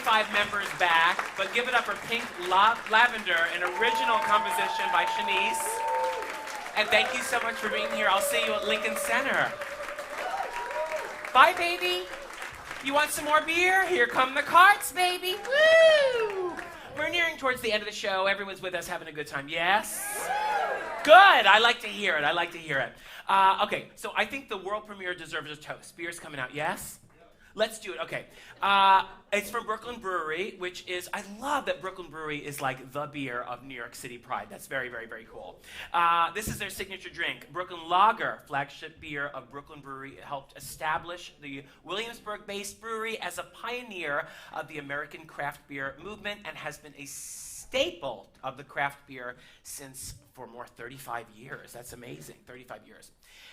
5 members back, but give it up for Pink Lavender, an original composition by Shanice. And thank you so much for being here. I'll see you at Lincoln Center. Bye, baby. You want some more beer? Here come the carts, baby. Woo! We're nearing towards the end of the show. Everyone's with us having a good time. Yes? Good. I like to hear it. I like to hear it. Okay, so I think the world premiere deserves a toast. Beer's coming out, yes? Let's do it. Okay. It's from Brooklyn Brewery, which is, I love that Brooklyn Brewery is like the beer of New York City pride. That's very, very, very cool. This is their signature drink. Brooklyn Lager, flagship beer of Brooklyn Brewery. It helped establish the Williamsburg-based brewery as a pioneer of the American craft beer movement and has been a staple of the craft beer since for more 35 years. That's amazing, 35 years.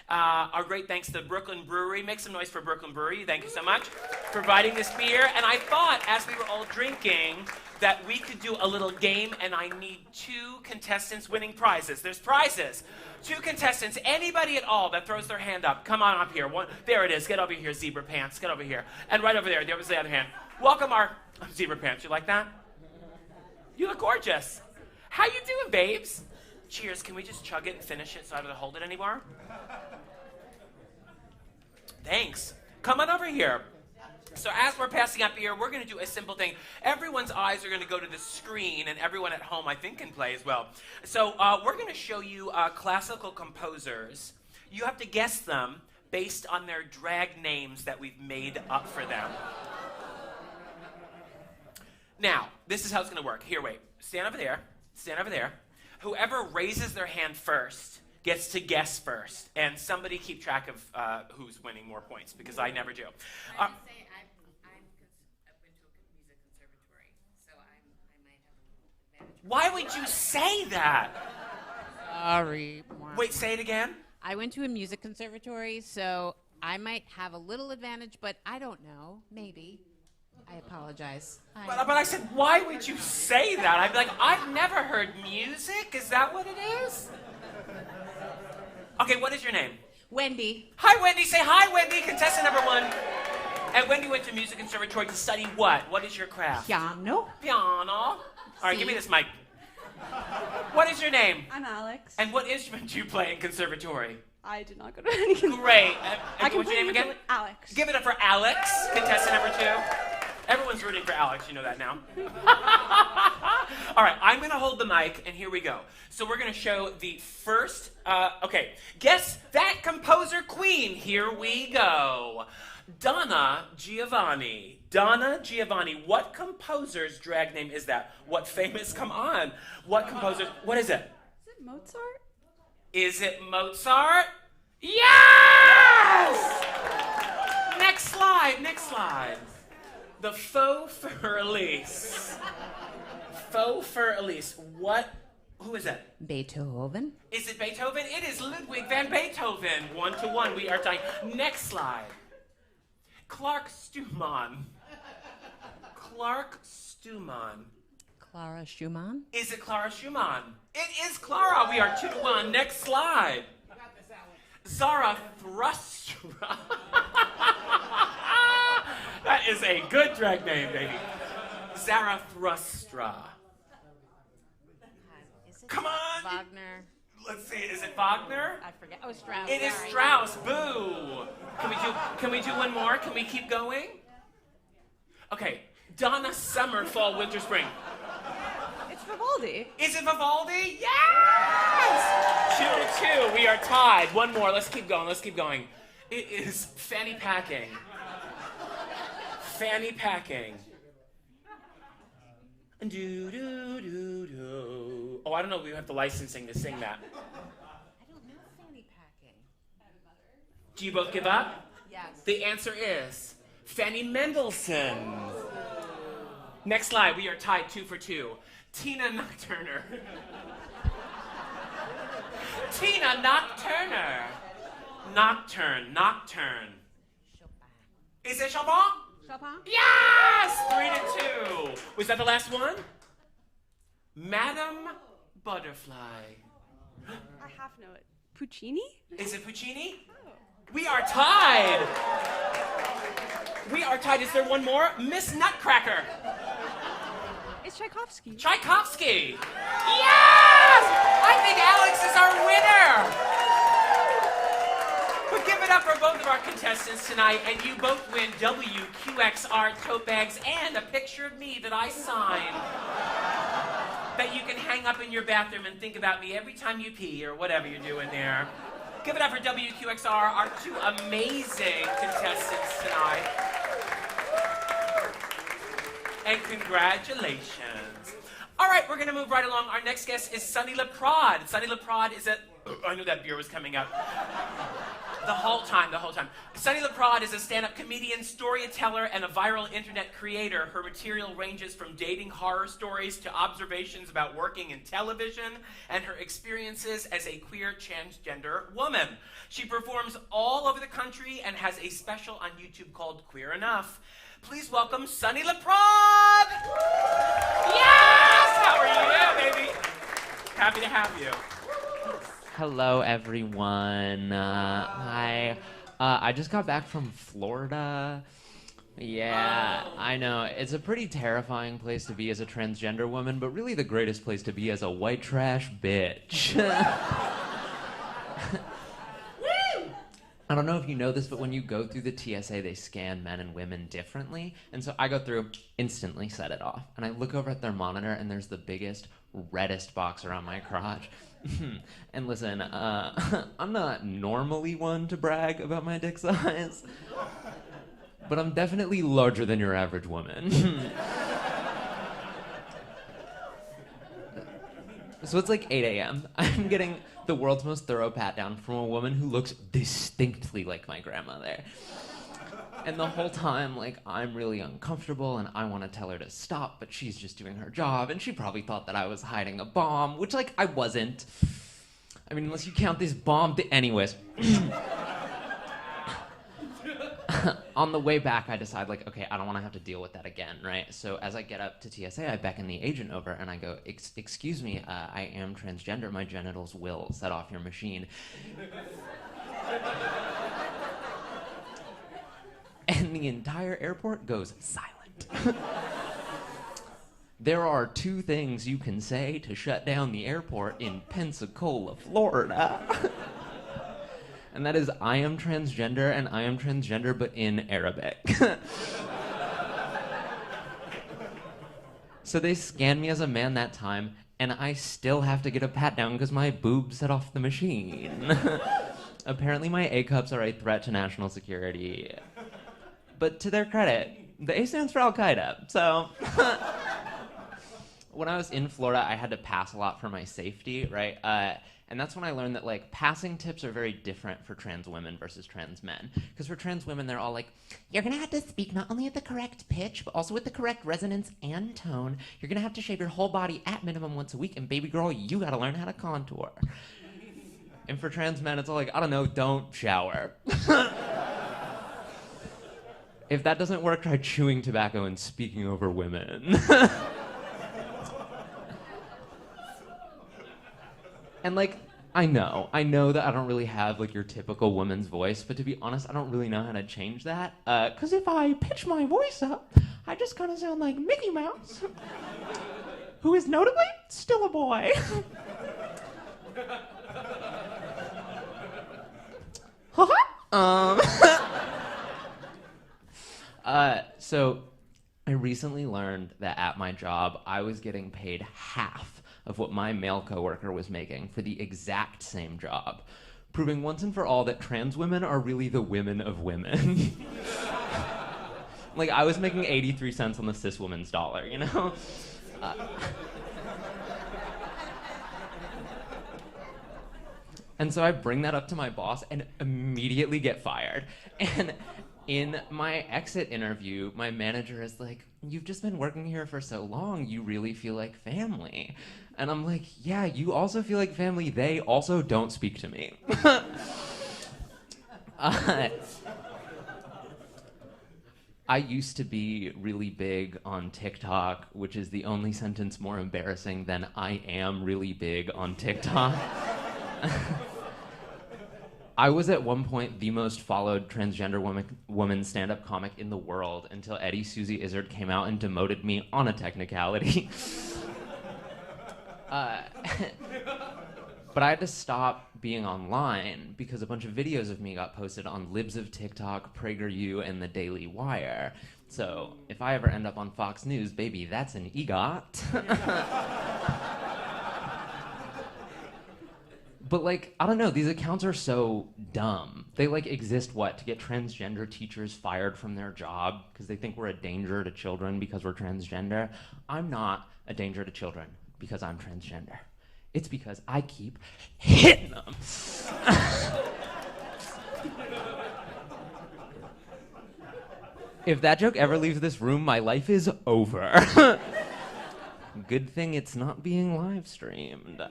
Our great thanks to Brooklyn Brewery. Make some noise for Brooklyn Brewery. Thank you so much for providing this beer. And I thought, as we were all drinking, that we could do a little game, and I need 2 contestants winning prizes. There's prizes. 2 contestants, anybody at all that throws their hand up, come on up here. There it is. Get over here, Zebra Pants. Get over here. And right over there, there was the other hand. Welcome our Zebra Pants. You like that? You look gorgeous. How you doing, babes? Cheers. Can we just chug it and finish it so I don't have to hold it anymore? Thanks. Come on over here. So as we're passing out beer, we're going to do a simple thing. Everyone's eyes are going to go to the screen, and everyone at home, I think, can play as well. So we're going to show you classical composers. You have to guess them based on their drag names that we've made up for them. Now, this is how it's going to work. Here, wait. Stand over there. Stand over there. Whoever raises their hand first gets to guess first. And somebody keep track of who's winning more points, because I never do. I say I went to a music conservatory, so I might have a little advantage. Why would you say that? Sorry. Wait, say it again. I went to a music conservatory, so I might have a little advantage, but I don't know. Maybe. I apologize. But I said, why would you say that? I'd be like, I've never heard music. Is that what it is? Okay, what is your name? Wendy. Hi, Wendy. Say hi, Wendy. Contestant number 1. And Wendy went to music conservatory to study what? What is your craft? Piano. Piano. All right, give me this mic. What is your name? I'm Alex. And what instrument do you play in conservatory? I did not go to any. Great. I can what's your name again? Alex. Give it up for Alex, contestant number 2. Everyone's rooting for Alex, you know that now. All right, I'm going to hold the mic, and here we go. So we're going to show the first, okay, guess that composer queen. Here we go. Donna Giovanni. Donna Giovanni. What composer's drag name is that? What famous, come on. What composer, what is it? Is it Mozart? Is it Mozart? Yes! Next slide, next slide. The faux fur Elise. Faux fur Elise. What? Who is it? Beethoven. Is it Beethoven? It is Ludwig van Beethoven. 1-1. We are tying. Next slide. Clark Stuman. Clark Stuman. Clara Schumann. Is it Clara Schumann? It is Clara. We are 2-1. Next slide. Zarathustra. That is a good drag name, baby. Zarathustra. Come on. Wagner. Let's see. Is it Wagner? I forget. Oh, Strauss. It is Strauss. Boo. Can we do one more? Can we keep going? Okay. Donna Summer, Fall, Winter, Spring. It's Vivaldi. Is it Vivaldi? Yes! 2-2. We are tied. One more. Let's keep going. Let's keep going. It is Fanny Packing. Fanny Packing. Do, do, do, do. Oh, I don't know if we have the licensing to sing that. I don't know Fanny Packing. Do you both give up? Yes. The answer is Fanny Mendelssohn. Next slide. We are tied 2-2. Tina Nocturner. Tina Nocturner. Nocturne. Nocturne. Chopin. Is it Chopin? Chopin? Yes! 3-2. Was that the last one? Madame Butterfly. I half know it. Puccini? Is it Puccini? Oh. We are tied. We are tied. Is there one more? Miss Nutcracker. It's Tchaikovsky. Tchaikovsky! Yes! I think Alex is our winner! But give it up for both of our contestants tonight, and you both win WQXR tote bags and a picture of me that I signed that you can hang up in your bathroom and think about me every time you pee or whatever you're doing there. Give it up for WQXR, our two amazing contestants tonight. And congratulations. All right, we're gonna move right along. Our next guest is Sunny Laprade. Sunny Laprade is I knew that beer was coming up. The whole time. Sunny Laprade is a stand-up comedian, storyteller, and a viral internet creator. Her material ranges from dating horror stories to observations about working in television and her experiences as a queer transgender woman. She performs all over the country and has a special on YouTube called Queer Enough. Please welcome Sunny Laprade! Yes! How are you, baby? Happy to have you. Hello, everyone. Hi. I just got back from Florida. Yeah, I know. It's a pretty terrifying place to be as a transgender woman, but really the greatest place to be as a white trash bitch. I don't know if you know this, but when you go through the TSA, they scan men and women differently. And so I go through, instantly set it off. And I look over at their monitor, and there's the biggest, reddest box around my crotch. And listen, I'm not normally one to brag about my dick size, but I'm definitely larger than your average woman. So it's like 8 a.m. I'm getting the world's most thorough pat down from a woman who looks distinctly like my grandmother. And the whole time, like, I'm really uncomfortable and I want to tell her to stop, but she's just doing her job, and she probably thought that I was hiding a bomb, which, like, I wasn't. I mean, unless you count this bomb. Anyways. On the way back, I decide, like, okay, I don't want to have to deal with that again, right? So as I get up to TSA, I beckon the agent over and I go, excuse me, I am transgender. My genitals will set off your machine. And the entire airport goes silent. There are 2 things you can say to shut down the airport in Pensacola, Florida. And that is, I am transgender, and I am transgender, but in Arabic. So they scanned me as a man that time, and I still have to get a pat down because my boobs set off the machine. Apparently my A cups are a threat to national security. But to their credit, the A stands for Al-Qaeda, so... When I was in Florida, I had to pass a lot for my safety, right? And that's when I learned that, like, passing tips are very different for trans women versus trans men. Because for trans women, they're all like, you're gonna have to speak not only at the correct pitch, but also with the correct resonance and tone. You're gonna have to shave your whole body at minimum once a week, and baby girl, you gotta learn how to contour. And for trans men, it's all like, I don't know, don't shower. If that doesn't work, try chewing tobacco and speaking over women. And, like, I know that I don't really have, like, your typical woman's voice, but to be honest, I don't really know how to change that. 'Cause if I pitch my voice up, I just kind of sound like Mickey Mouse, who is notably still a boy. So I recently learned that at my job, I was getting paid half of what my male coworker was making for the exact same job, proving once and for all that trans women are really the women of women. Like, I was making 83 cents on the cis woman's dollar, you know? And so I bring that up to my boss and immediately get fired. And in my exit interview, my manager is like, you've just been working here for so long, you really feel like family. And I'm like, yeah, you also feel like family. They also don't speak to me. I used to be really big on TikTok, which is the only sentence more embarrassing than I am really big on TikTok. I was at one point the most followed transgender woman stand-up comic in the world until Eddie Susie Izzard came out and demoted me on a technicality. But I had to stop being online because a bunch of videos of me got posted on Libs of TikTok, PragerU, and the Daily Wire. So if I ever end up on Fox News, baby, that's an EGOT. But like, I don't know, these accounts are so dumb. They like exist, to get transgender teachers fired from their job because they think we're a danger to children because we're transgender. I'm not a danger to children because I'm transgender. It's because I keep hitting them. If that joke ever leaves this room, my life is over. Good thing it's not being live streamed.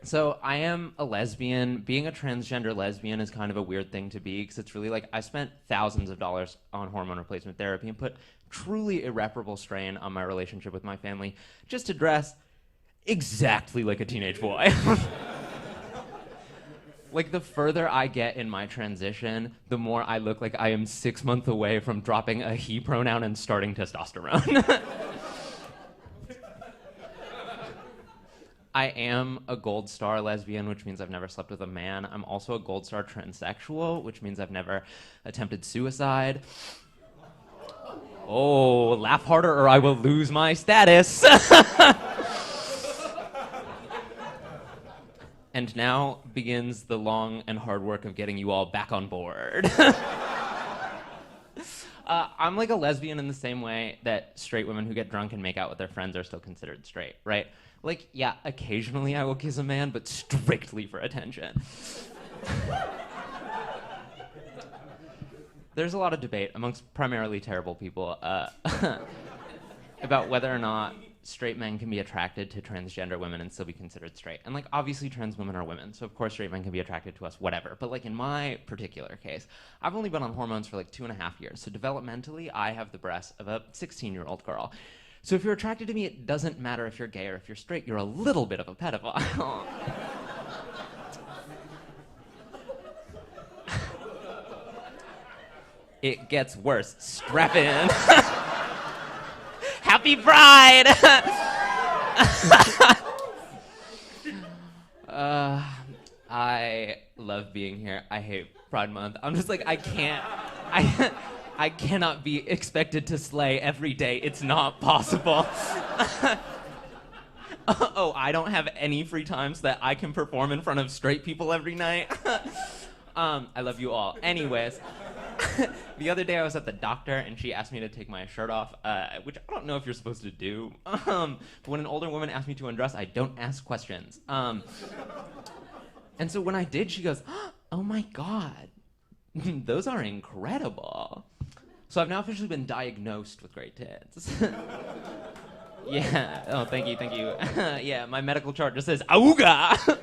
So I am a lesbian. Being a transgender lesbian is kind of a weird thing to be because it's really like I spent thousands of dollars on hormone replacement therapy and put truly irreparable strain on my relationship with my family just to dress exactly like a teenage boy. Like, the further I get in my transition, the more I look like I am 6 months away from dropping a he pronoun and starting testosterone. I am a gold star lesbian, which means I've never slept with a man. I'm also a gold star transsexual, which means I've never attempted suicide. Oh, laugh harder or I will lose my status. And now begins the long and hard work of getting you all back on board. I'm like a lesbian in the same way that straight women who get drunk and make out with their friends are still considered straight, right? Like, yeah, occasionally I will kiss a man, but strictly for attention. There's a lot of debate amongst primarily terrible people about whether or not straight men can be attracted to transgender women and still be considered straight. And like, obviously trans women are women, so of course straight men can be attracted to us, whatever. But like in my particular case, I've only been on hormones for like 2.5 years. So developmentally, I have the breasts of a 16-year-old girl. So if you're attracted to me, it doesn't matter if you're gay or if you're straight, you're a little bit of a pedophile. It gets worse. Strap in. Happy Pride! I love being here. I hate Pride Month. I'm just like, I cannot be expected to slay every day. It's not possible. Oh, I don't have any free time so that I can perform in front of straight people every night. I love you all. Anyways. The other day I was at the doctor and she asked me to take my shirt off, which I don't know if you're supposed to do. But when an older woman asks me to undress, I don't ask questions. And so when I did, she goes, "Oh my God, those are incredible." So I've now officially been diagnosed with great tits. Yeah. Oh, thank you. Yeah, my medical chart just says "Auga."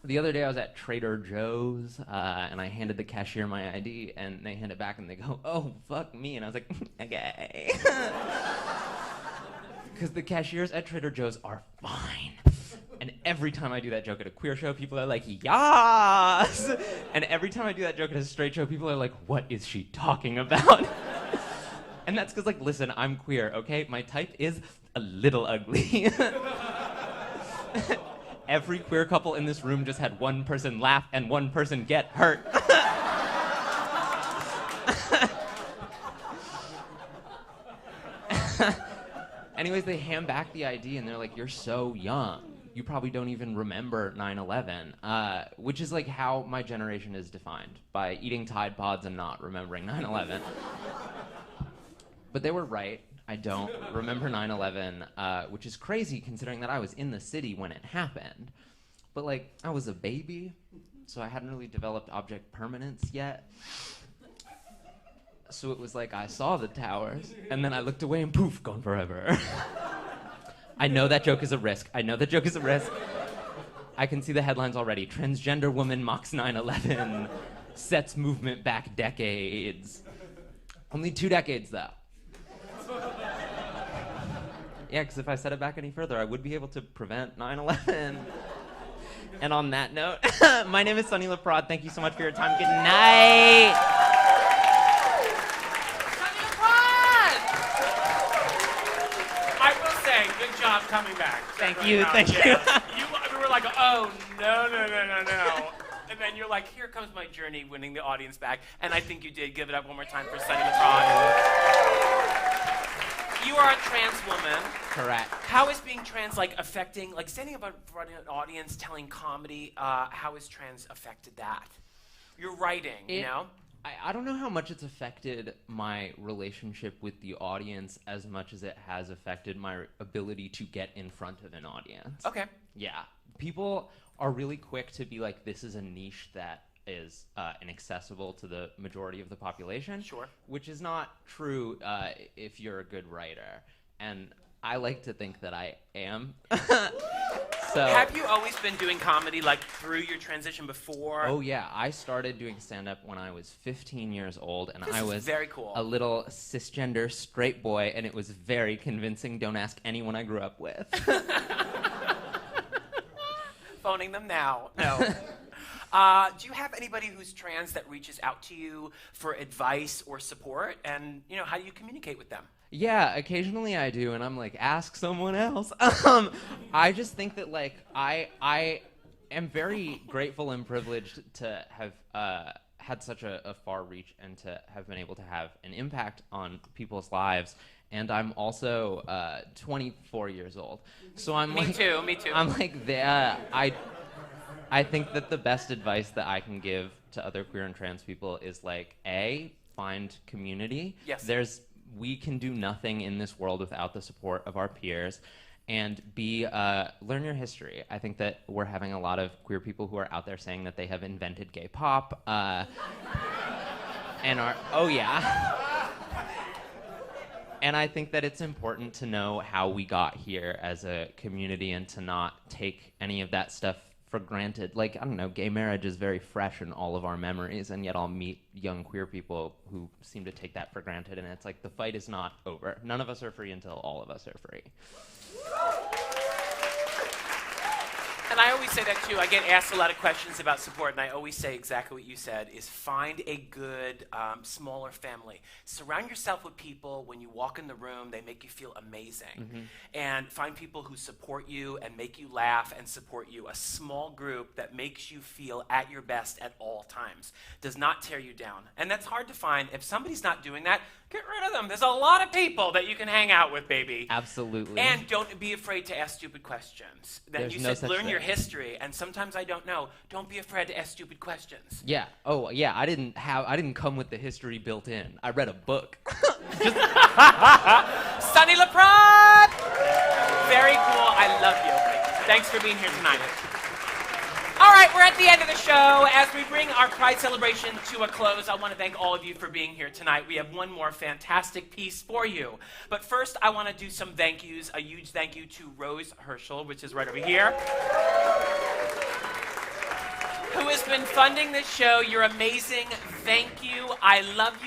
The other day I was at Trader Joe's, and I handed the cashier my ID, and they hand it back, and they go, "Oh, fuck me," and I was like, okay. Because the cashiers at Trader Joe's are fine. And every time I do that joke at a queer show, people are like, "Yas!" And every time I do that joke at a straight show, people are like, "What is she talking about?" And that's because, like, listen, I'm queer, okay? My type is a little ugly. Every queer couple in this room just had one person laugh and one person get hurt. Anyways, they hand back the ID and they're like, "You're so young. You probably don't even remember 9/11, which is like how my generation is defined, by eating Tide Pods and not remembering 9/11. But they were right. I don't remember 9/11, which is crazy considering that I was in the city when it happened. But like, I was a baby, so I hadn't really developed object permanence yet. So it was like I saw the towers, and then I looked away and poof, gone forever. I know that joke is a risk. I can see the headlines already. Transgender woman mocks 9/11, sets movement back decades. Only 2 decades, though. Yeah, because if I set it back any further, I would be able to prevent 9/11. And on that note, my name is Sunny Laprade. Thank you so much for your time. Good night. Sunny Laprade! I will say, good job coming back. Thank you. We were like, oh, no. And then you're like, here comes my journey winning the audience back. And I think you did. Give it up one more time for Sunny Laprade. You are a trans woman. Correct. How is being trans affecting, standing up in front of an audience telling comedy, how has trans affected that? Your writing, you know? I don't know how much it's affected my relationship with the audience as much as it has affected my ability to get in front of an audience. Okay. Yeah. People are really quick to be like, this is a niche that is inaccessible to the majority of the population. Sure. Which is not true if you're a good writer. And I like to think that I am. So, have you always been doing comedy through your transition before? Oh yeah, I started doing stand-up when I was 15 years old, and I was very cool. A little cisgender straight boy, and it was very convincing. Don't ask anyone I grew up with. Phoning them now. No. Do you have anybody who's trans that reaches out to you for advice or support? And, how do you communicate with them? Yeah, occasionally I do, and I'm like, ask someone else. I just think that, I am very grateful and privileged to have had such a far reach and to have been able to have an impact on people's lives. And I'm also 24 years old. So I'm Me too. I'm like, I think that the best advice that I can give to other queer and trans people is A, find community. Yes. We can do nothing in this world without the support of our peers. And B, learn your history. I think that we're having a lot of queer people who are out there saying that they have invented gay pop. And I think that it's important to know how we got here as a community and to not take any of that stuff for granted. I don't know, gay marriage is very fresh in all of our memories, and yet I'll meet young queer people who seem to take that for granted, and it's the fight is not over. None of us are free until all of us are free. And I always say that too. I get asked a lot of questions about support, and I always say exactly what you said, is find a good, smaller family. Surround yourself with people, when you walk in the room, they make you feel amazing. Mm-hmm. And find people who support you and make you laugh and support you. A small group that makes you feel at your best at all times. Does not tear you down. And that's hard to find. If somebody's not doing that, get rid of them. There's a lot of people that you can hang out with, baby. Absolutely. And don't be afraid to ask stupid questions. Then There's you no said such learn your thing. history, and sometimes I don't know. Don't be afraid to ask stupid questions. Yeah. Oh, yeah. I didn't come with the history built in. I read a book. Sunny Laprade! Very cool. I love you. Thanks for being here tonight. All right, we're at the end of the show. As we bring our Pride celebration to a close, I want to thank all of you for being here tonight. We have one more fantastic piece for you. But first, I want to do some thank yous. A huge thank you to Rose Herschel, which is right over here, who has been funding this show. You're amazing. Thank you. I love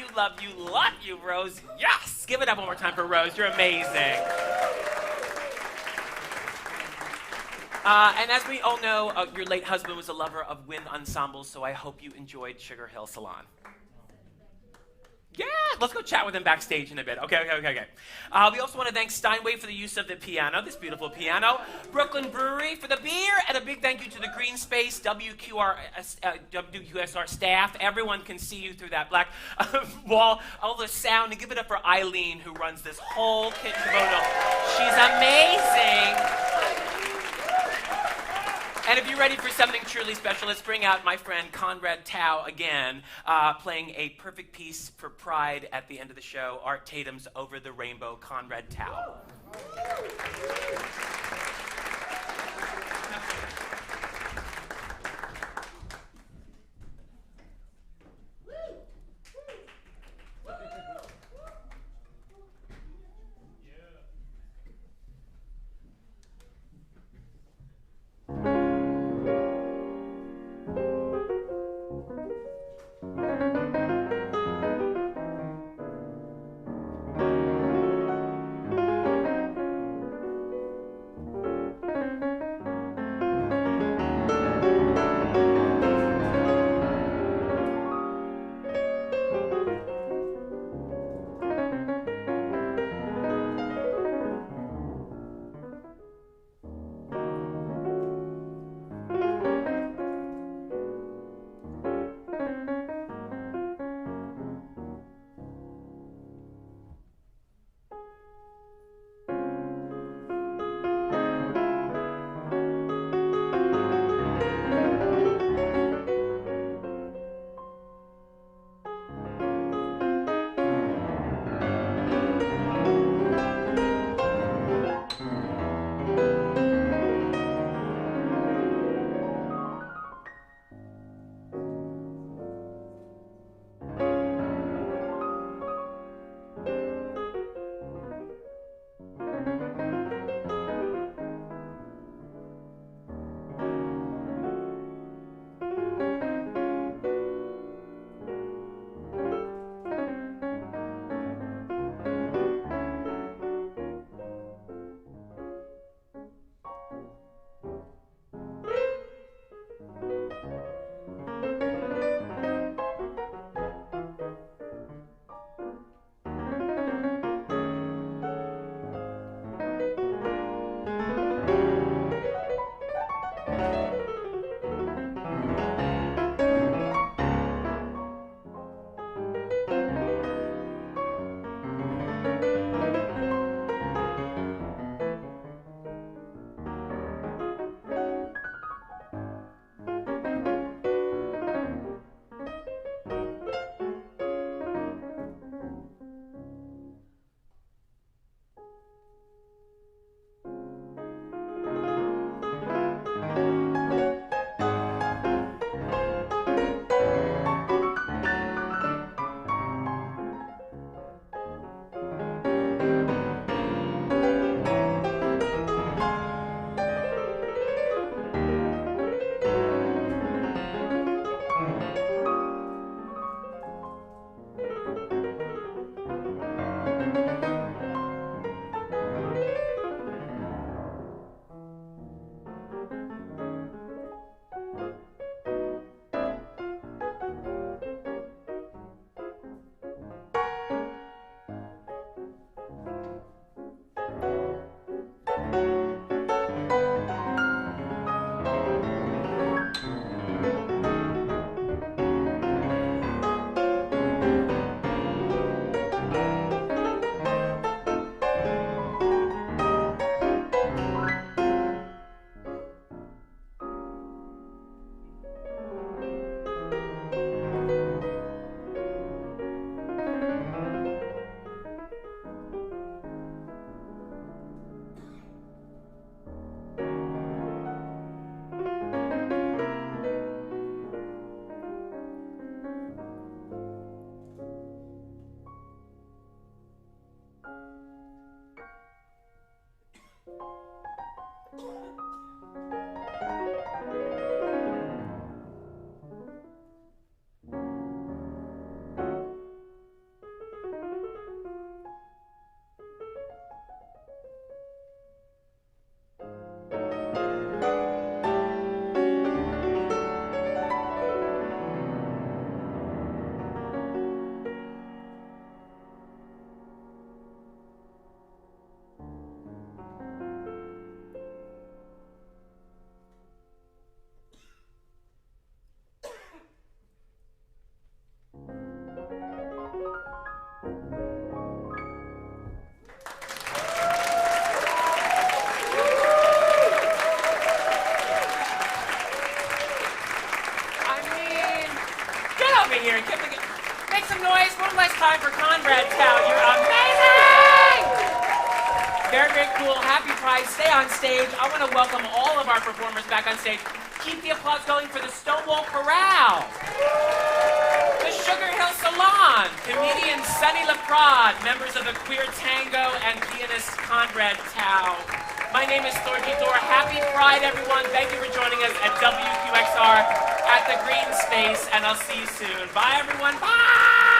you, Rose. Yes! Give it up one more time for Rose. You're amazing. And as we all know, your late husband was a lover of wind ensembles, so I hope you enjoyed Sugar Hill Salon. Yeah, let's go chat with him backstage in a bit. Okay. We also want to thank Steinway for the use of the piano, this beautiful piano, Brooklyn Brewery for the beer, and a big thank you to the Greene Space WQXR staff. Everyone can see you through that black wall, all the sound, and give it up for Eileen, who runs this whole kitchen photo. She's amazing. And if you're ready for something truly special, let's bring out my friend Conrad Tao again, playing a perfect piece for Pride at the end of the show, Art Tatum's Over the Rainbow, Conrad Tao. here. Make some noise. One last time for Conrad Tao. You're amazing! Very, very cool. Happy Pride. Stay on stage. I want to welcome all of our performers back on stage. Keep the applause going for the Stonewall Chorale, the Sugar Hill Salon, comedian Sunny Laprade, members of the Queer Tango, and pianist Conrad Tao. My name is Thorgy Thor. Happy Pride, everyone. Thank you for joining us at WQXR at the Greene Space, and I'll see you soon. Bye, everyone. Bye!